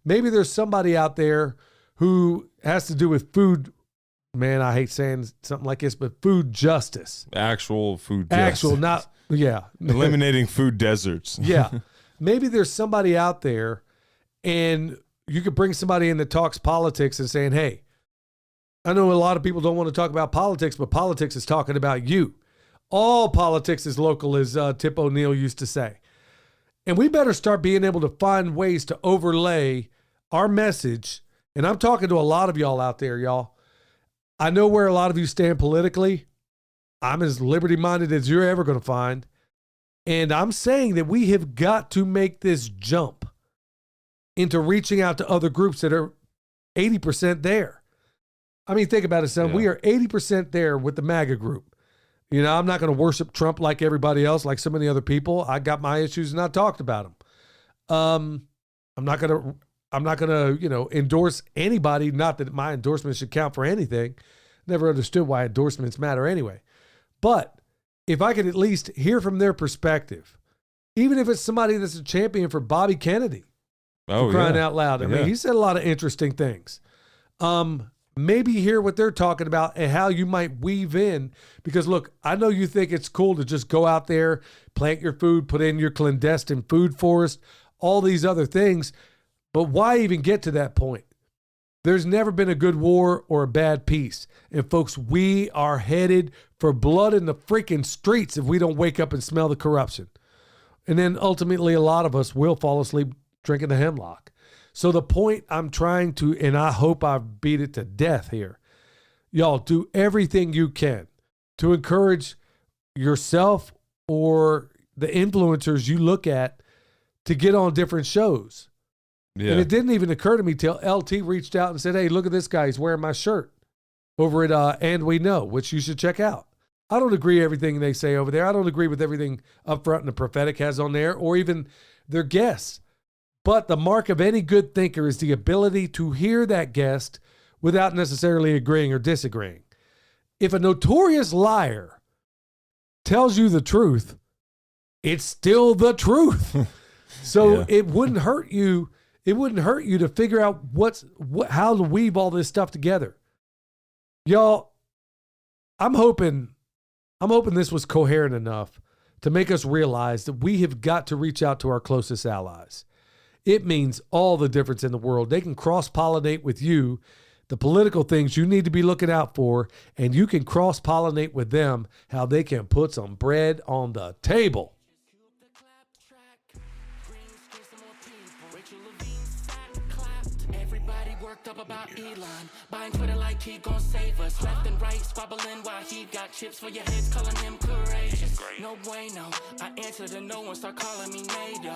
Maybe there's somebody out there who has to do with food. Man, I hate saying something like this, but food justice. Actual food justice. Actual, not, yeah. Eliminating food deserts. Yeah. Maybe there's somebody out there, and you could bring somebody in that talks politics and saying, hey, I know a lot of people don't want to talk about politics, but politics is talking about you. All politics is local, as Tip O'Neill used to say. And we better start being able to find ways to overlay our message. And I'm talking to a lot of y'all out there, y'all. I know where a lot of you stand politically. I'm as liberty-minded as you're ever going to find. And I'm saying that we have got to make this jump into reaching out to other groups that are 80% there. I mean, think about it, son. Yeah. We are 80% there with the MAGA group. You know, I'm not going to worship Trump like everybody else, like so many other people. I got my issues and I talked about them. I'm not going to I'm not going to, endorse anybody. Not that my endorsement should count for anything. Never understood why endorsements matter anyway. But if I could at least hear from their perspective, even if it's somebody that's a champion for Bobby Kennedy, for crying out loud. I mean, he said a lot of interesting things. Maybe hear what they're talking about and how you might weave in. Because, look, I know you think it's cool to just go out there, plant your food, put in your clandestine food forest, all these other things. But why even get to that point? There's never been a good war or a bad peace. And, folks, we are headed for blood in the freaking streets if we don't wake up and smell the corruption. And then, ultimately, a lot of us will fall asleep drinking the hemlock. So the point I'm trying to, and I hope I beat it to death here, y'all do everything you can to encourage yourself or the influencers you look at to get on different shows. Yeah. And it didn't even occur to me till LT reached out and said, hey, look at this guy. He's wearing my shirt over at And We Know, which you should check out. I don't agree with everything they say over there. I don't agree with everything Up Front and the Prophetic has on there or even their guests. But the mark of any good thinker is the ability to hear that guest without necessarily agreeing or disagreeing. If a notorious liar tells you the truth, it's still the truth. So it wouldn't hurt you. It wouldn't hurt you to figure out how to weave all this stuff together. Y'all, I'm hoping this was coherent enough to make us realize that we have got to reach out to our closest allies. It means all the difference in the world. They can cross-pollinate with you the political things you need to be looking out for, and you can cross-pollinate with them how they can put some bread on the table. Up about Elon, buying Twitter like he gon' save us. Left and right, squabbling while he got chips for your heads, calling him courageous. No bueno, I answer to no one, start calling me NATO.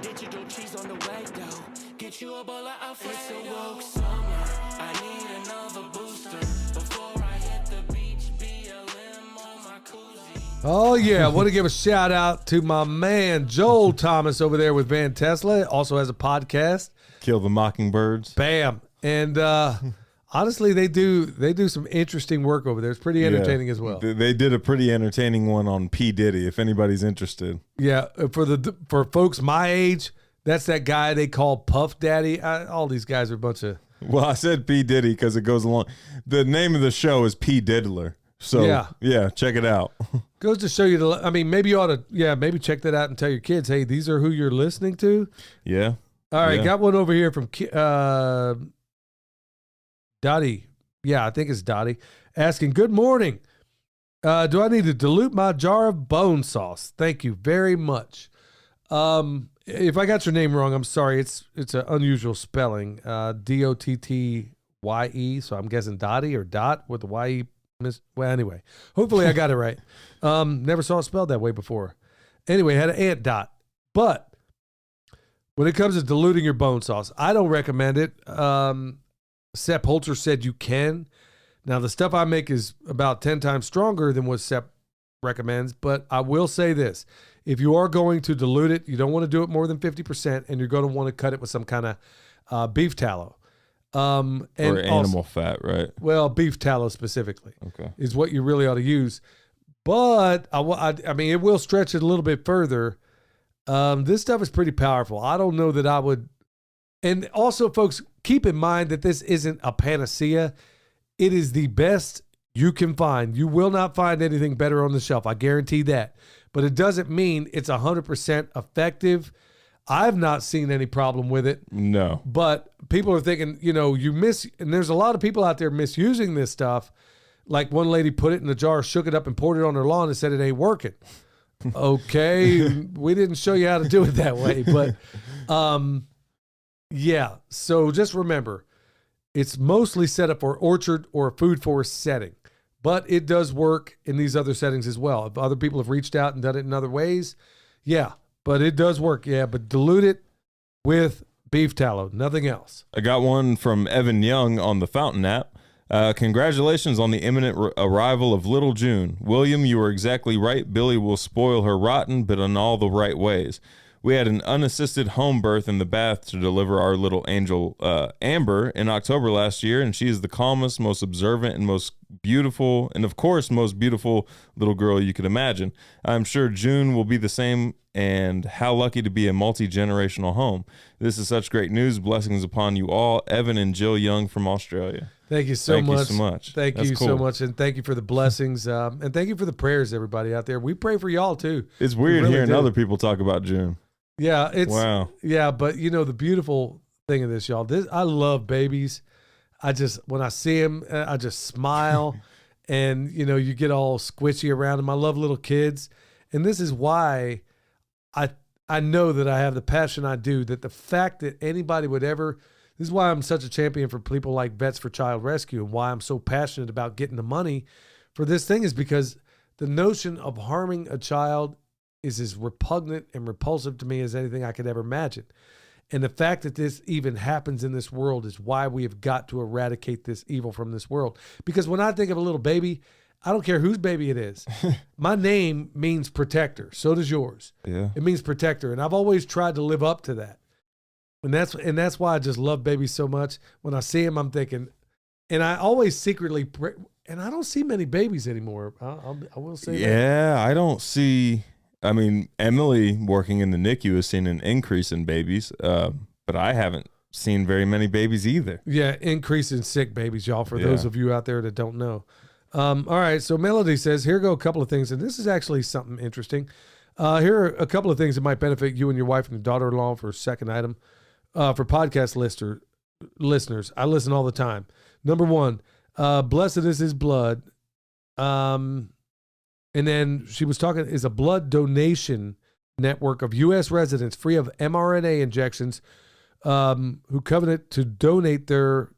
Digital cheese on the way though. Get you a bowl of Alfredo. It's a woke summer, I need another booster. Before I hit the beach, BLM on my koozie. Oh yeah, I want to give a shout out to my man Joel Thomas over there with Van Tesla. Also has a podcast. Kill the Mockingbirds. Bam. And honestly, they do some interesting work over there. It's pretty entertaining as well. They did a pretty entertaining one on P. Diddy, if anybody's interested. Yeah, for folks my age, that's that guy they call Puff Daddy. All these guys are a bunch of... Well, I said P. Diddy because it goes along. The name of the show is P. Diddler. So, yeah, check it out. Goes to show you, maybe you ought to, maybe check that out and tell your kids, hey, these are who you're listening to. Yeah. All right, got one over here from... Dottie, I think it's Dottie, asking, good morning. Do I need to dilute my jar of bone sauce? Thank you very much. If I got your name wrong, I'm sorry. It's an unusual spelling, Dottye, so I'm guessing Dottie or Dot with the Y-E. Well, anyway, hopefully I got it right. Never saw it spelled that way before. Anyway, had an Aunt Dot. But when it comes to diluting your bone sauce, I don't recommend it. Sepp Holter said you can. Now, the stuff I make is about 10 times stronger than what Sepp recommends, but I will say this. If you are going to dilute it, you don't want to do it more than 50%, and you're going to want to cut it with some kind of beef tallow. And or animal fat, right? Well, beef tallow specifically is what you really ought to use. But, I mean, it will stretch it a little bit further. This stuff is pretty powerful. I don't know that I would... And also, folks, keep in mind that this isn't a panacea. It is the best you can find. You will not find anything better on the shelf. I guarantee that. But it doesn't mean it's 100% effective. I've not seen any problem with it. No. But people are thinking, and there's a lot of people out there misusing this stuff. Like one lady put it in the jar, shook it up, and poured it on her lawn and said it ain't working. Okay, we didn't show you how to do it that way. But, yeah, so just remember, it's mostly set up for orchard or a food forest setting, but it does work in these other settings as well. If other people have reached out and done it in other ways, but it does work, but dilute it with beef tallow, nothing else. I got one from Evan Young on the Fountain app. Congratulations on the imminent arrival of little June. William, you were exactly right. Billy will spoil her rotten, but in all the right ways. We had an unassisted home birth in the bath to deliver our little angel, Amber, in October last year, and she is the calmest, most observant, and most beautiful, and of course, most beautiful little girl you could imagine. I'm sure June will be the same, and how lucky to be a multi-generational home. This is such great news. Blessings upon you all. Evan and Jill Young from Australia. Thank you so much. Thank That's you cool. so much, and thank you for the blessings, and thank you for the prayers, everybody out there. We pray for y'all too. It's weird really hearing do. other people talk about June. Yeah, it's Wow. Yeah, but you know the beautiful thing of this, y'all. I love babies. When I see them, I just smile, and you know you get all squishy around them. I love little kids, and this is why I know that I have the passion I do. That the fact that anybody would ever. This is why I'm such a champion for people like Vets for Child Rescue, and why I'm so passionate about getting the money for this thing is because the notion of harming a child is as repugnant and repulsive to me as anything I could ever imagine. And the fact that this even happens in this world is why we have got to eradicate this evil from this world. Because when I think of a little baby, I don't care whose baby it is. My name means protector. So does yours. Yeah. It means protector. And I've always tried to live up to that. And that's why I just love babies so much. When I see them, I'm thinking, and I always secretly pray, and I don't see many babies anymore. I will say that. Yeah, I don't see. I mean, Emily working in the NICU has seen an increase in babies, but I haven't seen very many babies either. Yeah, increase in sick babies, y'all, for those of you out there that don't know. All right, so Melody says, here go a couple of things, and this is actually something interesting. Here are a couple of things that might benefit you and your wife and your daughter-in-law for a second item. For podcast listeners, I listen all the time. Number one, blessed is his blood. And then she was talking, is a blood donation network of U.S. residents free of mRNA injections who covenant to donate for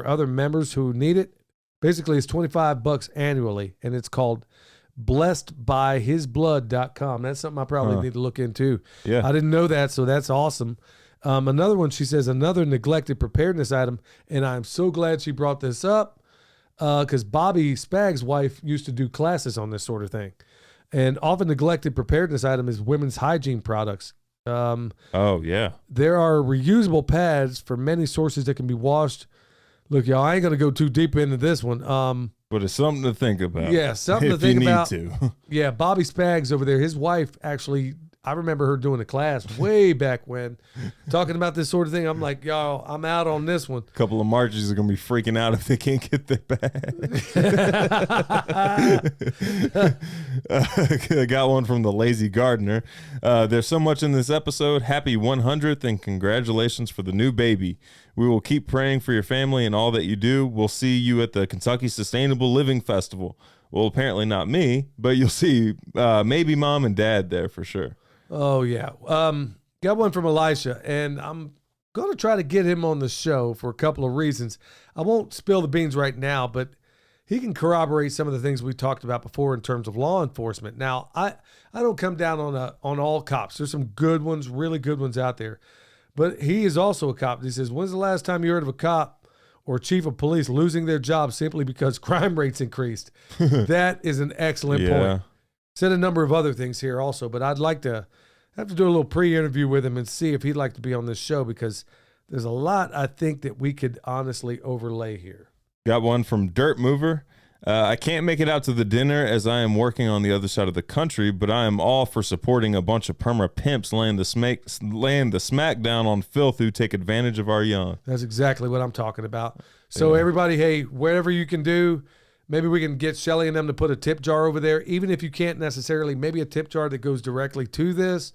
other members who need it. Basically, it's $25 annually, and it's called blessedbyhisblood.com. That's something I probably need to look into. Yeah. I didn't know that, so that's awesome. Another one, she says, another neglected preparedness item, and I'm so glad she brought this up because Bobby Spag's wife used to do classes on this sort of thing. And often neglected preparedness item is women's hygiene products. Oh, yeah. There are reusable pads for many sources that can be washed. Look, y'all, I ain't going to go too deep into this one. But it's something to think about. Yeah, something to think about. If you need to. Yeah, Bobby Spags over there, his wife actually, I remember her doing a class way back when, talking about this sort of thing. I'm like, y'all, I'm out on this one. A couple of Margies are going to be freaking out if they can't get their bag. I got one from the Lazy Gardener. There's so much in this episode. Happy 100th and congratulations for the new baby. We will keep praying for your family and all that you do. We'll see you at the Kentucky Sustainable Living Festival. Well, apparently not me, but you'll see maybe mom and dad there for sure. Oh, yeah. Got one from Elisha, and I'm going to try to get him on the show for a couple of reasons. I won't spill the beans right now, but he can corroborate some of the things we talked about before in terms of law enforcement. Now, I don't come down on all cops. There's some good ones, really good ones out there. But he is also a cop. He says, when's the last time you heard of a cop or chief of police losing their job simply because crime rates increased? That is an excellent point. Said a number of other things here also, but I'd like to have to do a little pre-interview with him and see if he'd like to be on this show because there's a lot I think that we could honestly overlay here. Got one from Dirt Mover. I can't make it out to the dinner as I am working on the other side of the country, but I am all for supporting a bunch of perma pimps laying the smack down on filth who take advantage of our young. That's exactly what I'm talking about. So everybody, hey, whatever you can do, maybe we can get Shelly and them to put a tip jar over there, even if you can't necessarily, maybe a tip jar that goes directly to this.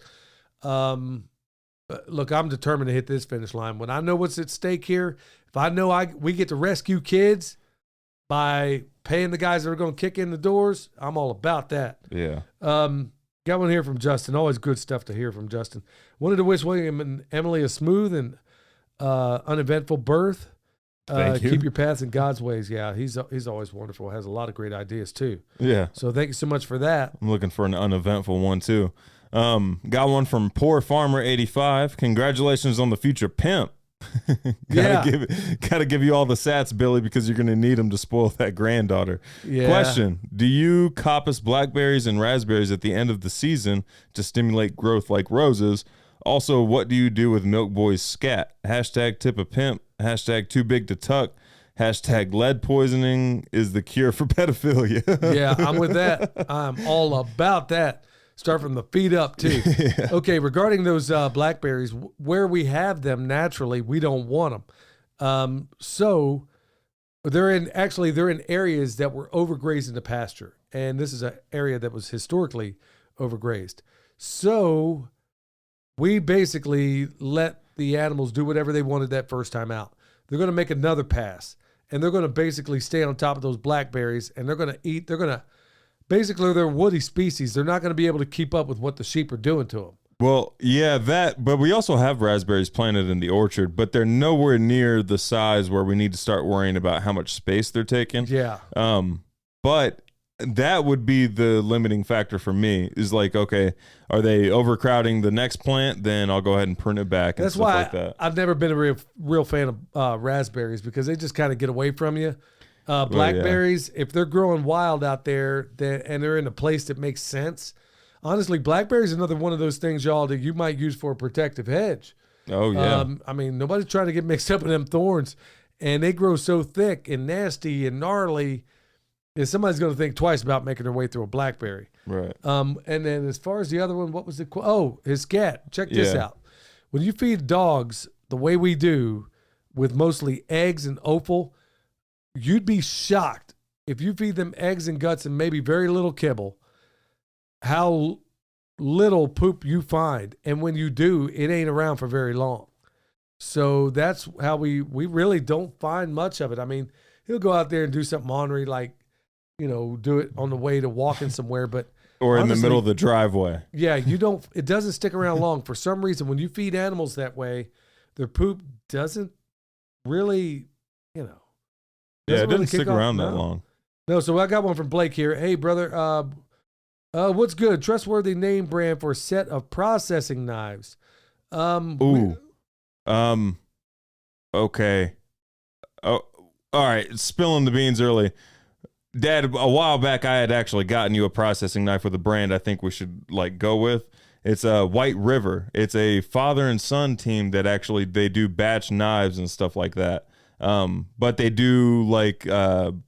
Look, I'm determined to hit this finish line. When I know what's at stake here, if I know we get to rescue kids by paying the guys that are going to kick in the doors, I'm all about that. Yeah. Got one here from Justin. Always good stuff to hear from Justin. Wanted to wish William and Emily a smooth and uneventful birth. Thank you. Keep your paths in God's ways. Yeah, he's always wonderful. Has a lot of great ideas too. Yeah. So thank you so much for that. I'm looking for an uneventful one too. Got one from Poor Farmer 85. Congratulations on the future pimp. Yeah. Gotta give you all the sats, Billy, because you're gonna need them to spoil that granddaughter. Yeah. Question: do you coppice blackberries and raspberries at the end of the season to stimulate growth like roses? Also, what do you do with Milk Boy's scat? Hashtag tip a pimp. Hashtag too big to tuck. Hashtag lead poisoning is the cure for pedophilia. Yeah, I'm with that. I'm all about that. Start from the feet up too. Yeah. Okay, regarding those blackberries, where we have them naturally, we don't want them. So they're in areas that were overgrazed into pasture, and this is an area that was historically overgrazed. So we basically let the animals do whatever they wanted that first time out. They're going to make another pass, and they're going to basically stay on top of those blackberries, and they're going to eat. Basically, they're woody species. They're not going to be able to keep up with what the sheep are doing to them. Well, yeah, but we also have raspberries planted in the orchard, but they're nowhere near the size where we need to start worrying about how much space they're taking. Yeah. But that would be the limiting factor for me is like, okay, are they overcrowding the next plant? Then I'll go ahead and prune it back. That's and stuff why like that. I've never been a real fan of raspberries because they just kind of get away from you. Blackberries, if they're growing wild out there and they're in a place that makes sense, honestly, blackberries is another one of those things, y'all, that you might use for a protective hedge. Oh, yeah. I mean, nobody's trying to get mixed up in them thorns, and they grow so thick and nasty and gnarly that somebody's going to think twice about making their way through a blackberry. Right. And then as far as the other one, what was his scat. Check this out. When you feed dogs the way we do with mostly eggs and offal, you'd be shocked if you feed them eggs and guts and maybe very little kibble, how little poop you find. And when you do, it ain't around for very long. So that's how we really don't find much of it. I mean, he'll go out there and do something ornery, like, do it on the way to walking somewhere, but or honestly, in the middle of the driveway. Yeah, it doesn't stick around long. For some reason, when you feed animals that way, their poop doesn't really, Yeah, it really didn't stick around that long. No, so I got one from Blake here. Hey, brother, what's good? Trustworthy name brand for a set of processing knives. Okay. Oh, all right. Spilling the beans early. Dad, a while back, I had actually gotten you a processing knife with a brand I think we should go with. It's a White River. It's a father and son team that actually they do batch knives and stuff like that. But they do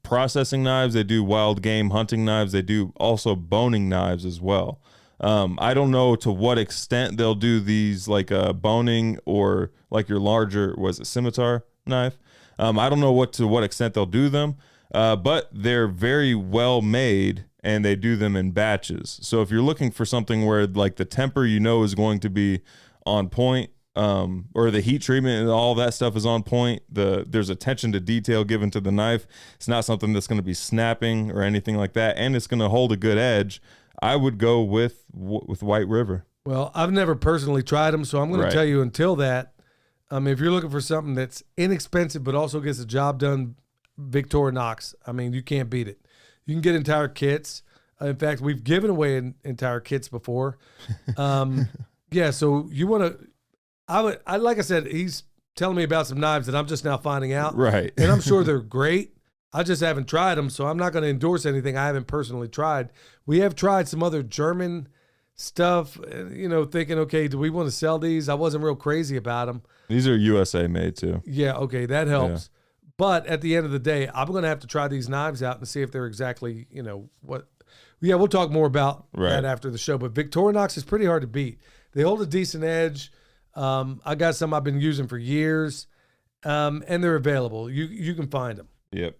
processing knives. They do wild game hunting knives. They do also boning knives as well. I don't know to what extent they'll do these boning or your larger, scimitar knife. I don't know to what extent they'll do them. But they're very well made and they do them in batches. So if you're looking for something where the temper is going to be on point, or the heat treatment and all that stuff is on point, there's attention to detail given to the knife. It's not something that's going to be snapping or anything like that, and it's going to hold a good edge. I would go with White River. Well, I've never personally tried them, so I'm going to tell you until that. If you're looking for something that's inexpensive but also gets the job done, Victorinox. I mean, you can't beat it. You can get entire kits. In fact, we've given away entire kits before. Yeah, so you want to. I like I said, he's telling me about some knives that I'm just now finding out. Right. And I'm sure they're great. I just haven't tried them, so I'm not going to endorse anything I haven't personally tried. We have tried some other German stuff, thinking, okay, do we want to sell these? I wasn't real crazy about them. These are USA made too. Yeah, okay, that helps. Yeah. But at the end of the day, I'm going to have to try these knives out and see if they're exactly, what. Yeah, we'll talk more about that after the show. But Victorinox is pretty hard to beat. They hold a decent edge. I got some I've been using for years, and they're available. You can find them. Yep.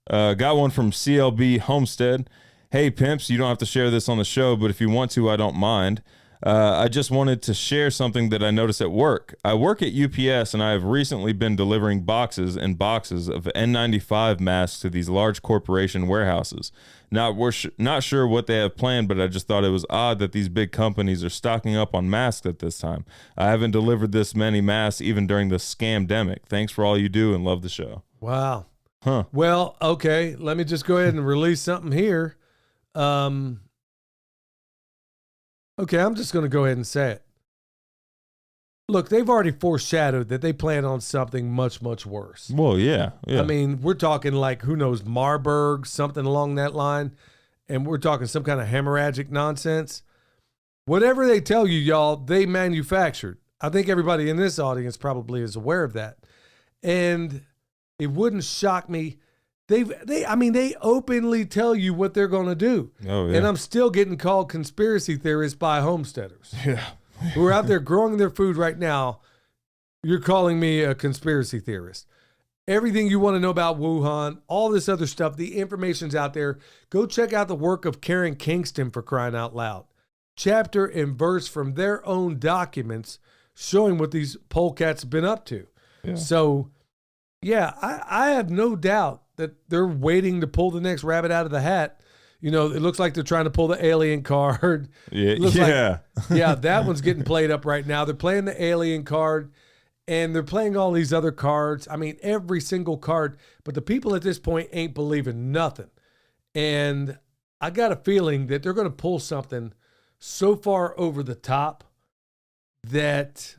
Got one from CLB Homestead. Hey, pimps, you don't have to share this on the show, but if you want to, I don't mind. I just wanted to share something that I noticed at work. I work at UPS, and I have recently been delivering boxes and boxes of N95 masks to these large corporation warehouses. Not sure what they have planned, but I just thought it was odd that these big companies are stocking up on masks at this time. I haven't delivered this many masks even during the scamdemic. Thanks for all you do and love the show. Wow. Huh. Well, okay, let me just go ahead and release something here. Okay, I'm just going to go ahead and say it. look, they've already foreshadowed that they plan on something much, much worse. Well, yeah. I mean, we're talking like, who knows, Marburg, something along that line. And we're talking some kind of hemorrhagic nonsense. Whatever they tell you, y'all, they manufactured. I think everybody in this audience probably is aware of that. And it wouldn't shock me. They openly tell you what they're going to do. Oh, yeah. And I'm still getting called conspiracy theorists by homesteaders. Yeah. Who are out there growing their food right now. You're calling me a conspiracy theorist. Everything you want to know about Wuhan, all this other stuff, the information's out there. Go check out the work of Karen Kingston, for crying out loud. Chapter and verse from their own documents showing what these polecats have been up to. Yeah. So, yeah, I have no doubt that they're waiting to pull the next rabbit out of the hat. You know, it looks like they're trying to pull the alien card. Yeah. Yeah, that one's getting played up right now. They're playing the alien card. And they're playing all these other cards. I mean, every single card. But the people at this point ain't believing nothing. And I got a feeling that they're going to pull something so far over the top that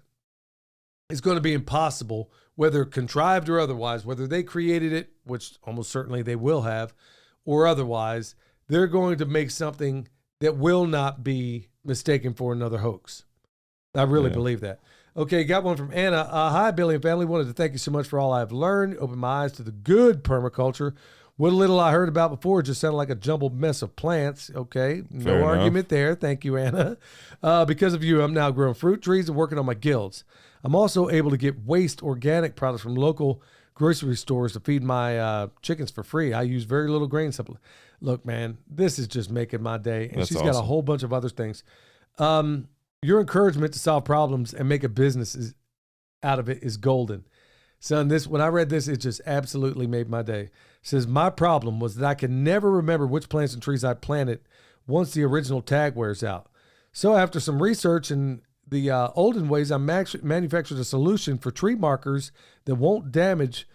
it's going to be impossible, whether contrived or otherwise, whether they created it, which almost certainly they will have, or otherwise, they're going to make something that will not be mistaken for another hoax. I really believe that. Okay, got one from Anna. Hi, Billy and family. Wanted to thank you so much for all I've learned. Opened my eyes to the good permaculture. What little I heard about before just sounded like a jumbled mess of plants. Okay, no argument there. Thank you, Anna. Because of you, I'm now growing fruit trees and working on my guilds. I'm also able to get waste organic products from local grocery stores to feed my chickens for free. I use very little grain supplement. Look, man, this is just making my day. And she's got a whole bunch of other things. Your encouragement to solve problems and make a business out of it is golden. Son, when I read this, it just absolutely made my day. It says, my problem was that I can never remember which plants and trees I planted once the original tag wears out. So after some research in the olden ways, I manufactured a solution for tree markers that won't damage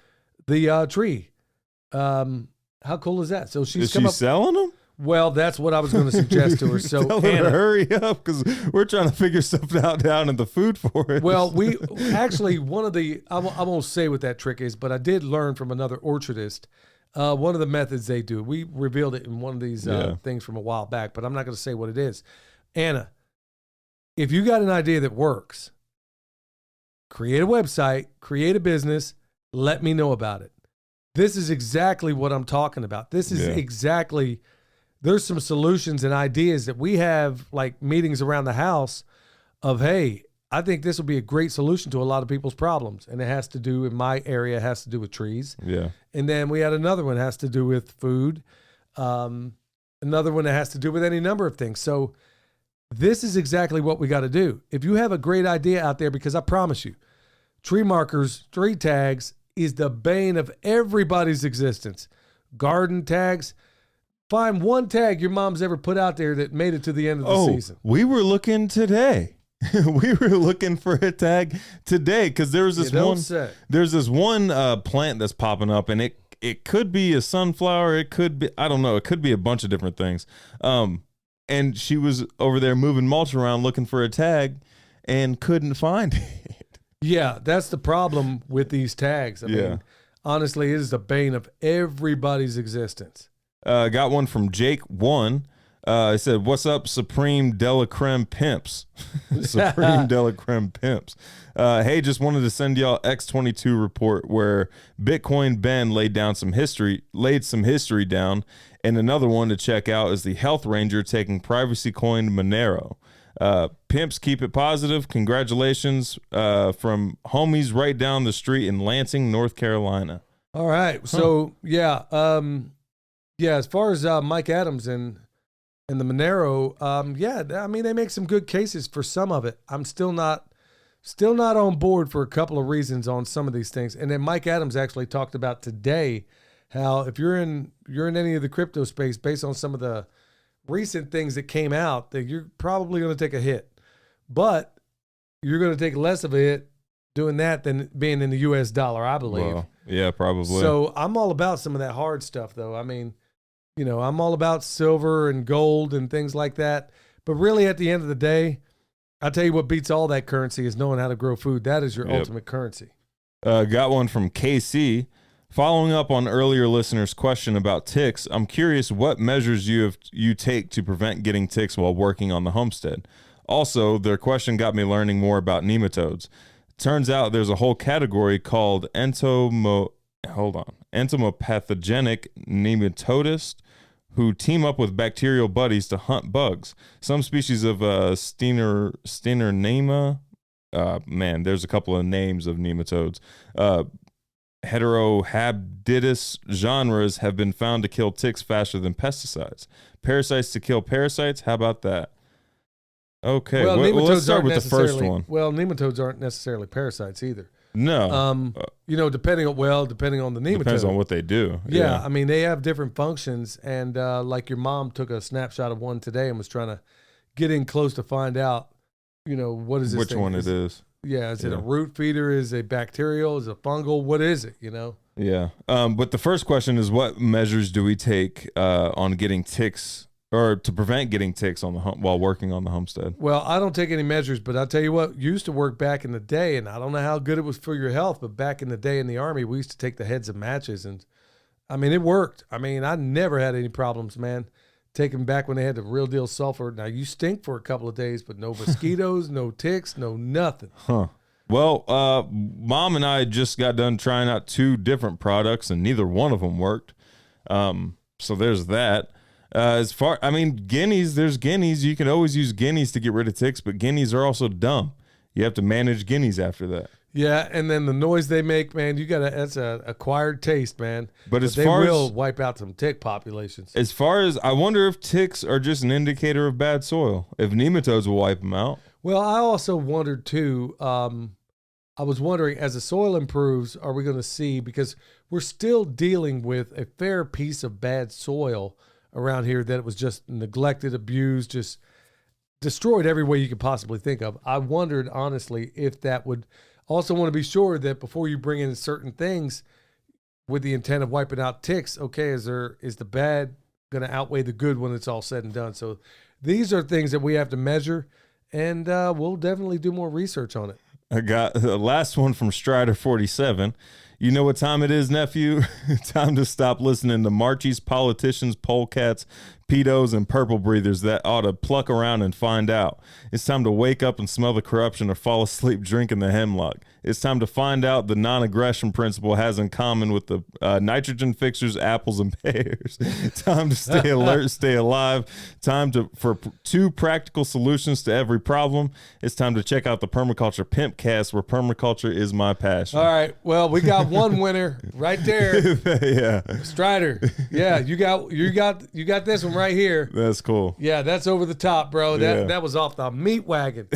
the tree. How cool is that? So she's selling them? Well, that's what I was going to suggest to her. So Tell her to hurry up, because we're trying to figure stuff out down in the food forest. Well, we actually, I won't say what that trick is, but I did learn from another orchardist one of the methods they do. We revealed it in one of these things from a while back, but I'm not going to say what it is. Anna, if you got an idea that works, create a website, create a business, let me know about it. This is exactly what I'm talking about. This is exactly... There's some solutions and ideas that we have, like meetings around the house of, hey, I think this will be a great solution to a lot of people's problems. And it has to do, in my area, it has to do with trees. Yeah. And then we had another one that has to do with food. Another one that has to do with any number of things. So this is exactly what we got to do. If you have a great idea out there, because I promise you, tree markers, tree tags is the bane of everybody's existence. Garden tags. Find one tag your mom's ever put out there that made it to the end of the season. We were looking today. We were looking for a tag today because there's this one plant that's popping up, and it could be a sunflower. It could be, I don't know. It could be a bunch of different things. And she was over there moving mulch around looking for a tag and couldn't find it. Yeah, that's the problem with these tags. I mean, honestly, it is the bane of everybody's existence. Got one from Jake1. He said, "What's up, Supreme Delacreme Pimps?" Supreme Delacreme Pimps. Hey, just wanted to send y'all X22 report where Bitcoin Ben laid some history down, and another one to check out is the Health Ranger taking privacy coin Monero. Pimps, keep it positive. Congratulations from homies right down the street in Lansing, North Carolina. All right, so as far as Mike Adams and the Monero, I mean, they make some good cases for some of it. I'm still not on board for a couple of reasons on some of these things. And then Mike Adams actually talked about today how if you're in any of the crypto space, based on some of the recent things that came out, that you're probably going to take a hit, but you're going to take less of a hit doing that than being in the US dollar, I believe. Well, yeah, probably. So I'm all about some of that hard stuff, though. I mean, I'm all about silver and gold and things like that. But really, at the end of the day, I tell you what beats all that currency is knowing how to grow food. That is your ultimate currency. Got one from KC. Following up on earlier listeners' question about ticks, I'm curious what measures you take to prevent getting ticks while working on the homestead. Also, their question got me learning more about nematodes. Turns out there's a whole category called entomopathogenic nematodes who team up with bacterial buddies to hunt bugs. Some species of Steinernema, there's a couple of names of nematodes. Heterohabditis genres have been found to kill ticks faster than pesticides. Parasites to kill parasites? How about that? Okay, well, let's start with the first one. Well, nematodes aren't necessarily parasites either. No. Depending on the nematode. Depends on what they do. Yeah, I mean, they have different functions. And like your mom took a snapshot of one today and was trying to get in close to find out, what is this Which thing? one it is. Yeah, is it a root feeder? Is it bacterial? Is it fungal? What is it, Yeah. But the first question is, what measures do we take on getting ticks or to prevent getting ticks on while working on the homestead? Well, I don't take any measures, but I'll tell you what, used to work back in the day, and I don't know how good it was for your health, but back in the day in the Army, we used to take the heads of matches, and I mean, it worked. I mean, I never had any problems, man. Taking back when they had the real deal sulfur. Now you stink for a couple of days, but no mosquitoes, no ticks, no nothing. Huh. Well, Mom and I just got done trying out 2 different products, and neither one of them worked. So there's that. Guineas, there's guineas. You can always use guineas to get rid of ticks, but guineas are also dumb. You have to manage guineas after that. Yeah, and then the noise they make, man, that's an acquired taste, man. But they will wipe out some tick populations. As far as, I wonder if ticks are just an indicator of bad soil, if nematodes will wipe them out. Well, I also wondered too, I was wondering, as the soil improves, are we going to see, because we're still dealing with a fair piece of bad soil around here that it was just neglected, abused, just destroyed every way you could possibly think of. I wondered, honestly, if that would also want to be sure that before you bring in certain things with the intent of wiping out ticks, okay, is the bad going to outweigh the good when it's all said and done? So these are things that we have to measure, and we'll definitely do more research on it. I got the last one from Strider47. You know what time it is, nephew? Time to stop listening to Marchies, politicians, polecats, pedos, and purple breathers that ought to pluck around and find out. It's time to wake up and smell the corruption or fall asleep drinking the hemlock. It's time to find out the non-aggression principle has in common with the nitrogen fixers, apples, and pears. Time to stay alert, stay alive. Time for 2 practical solutions to every problem. It's time to check out the Permaculture PIMPcast, where permaculture is my passion. All right. Well, we got one winner right there. Yeah. Strider. Yeah, you got this one right here. That's cool. Yeah, that's over the top, bro. That was off the meat wagon.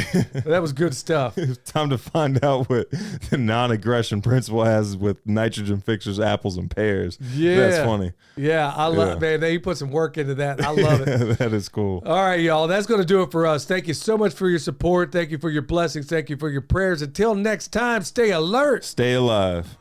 That was good stuff. It's time to find out what the non-aggression principle has with nitrogen fixers, apples, and pears. Yeah. That's funny. Yeah, I love man. He put some work into that. I love it. That is cool. All right, y'all. That's going to do it for us. Thank you so much for your support. Thank you for your blessings. Thank you for your prayers. Until next time, stay alert. Stay alive.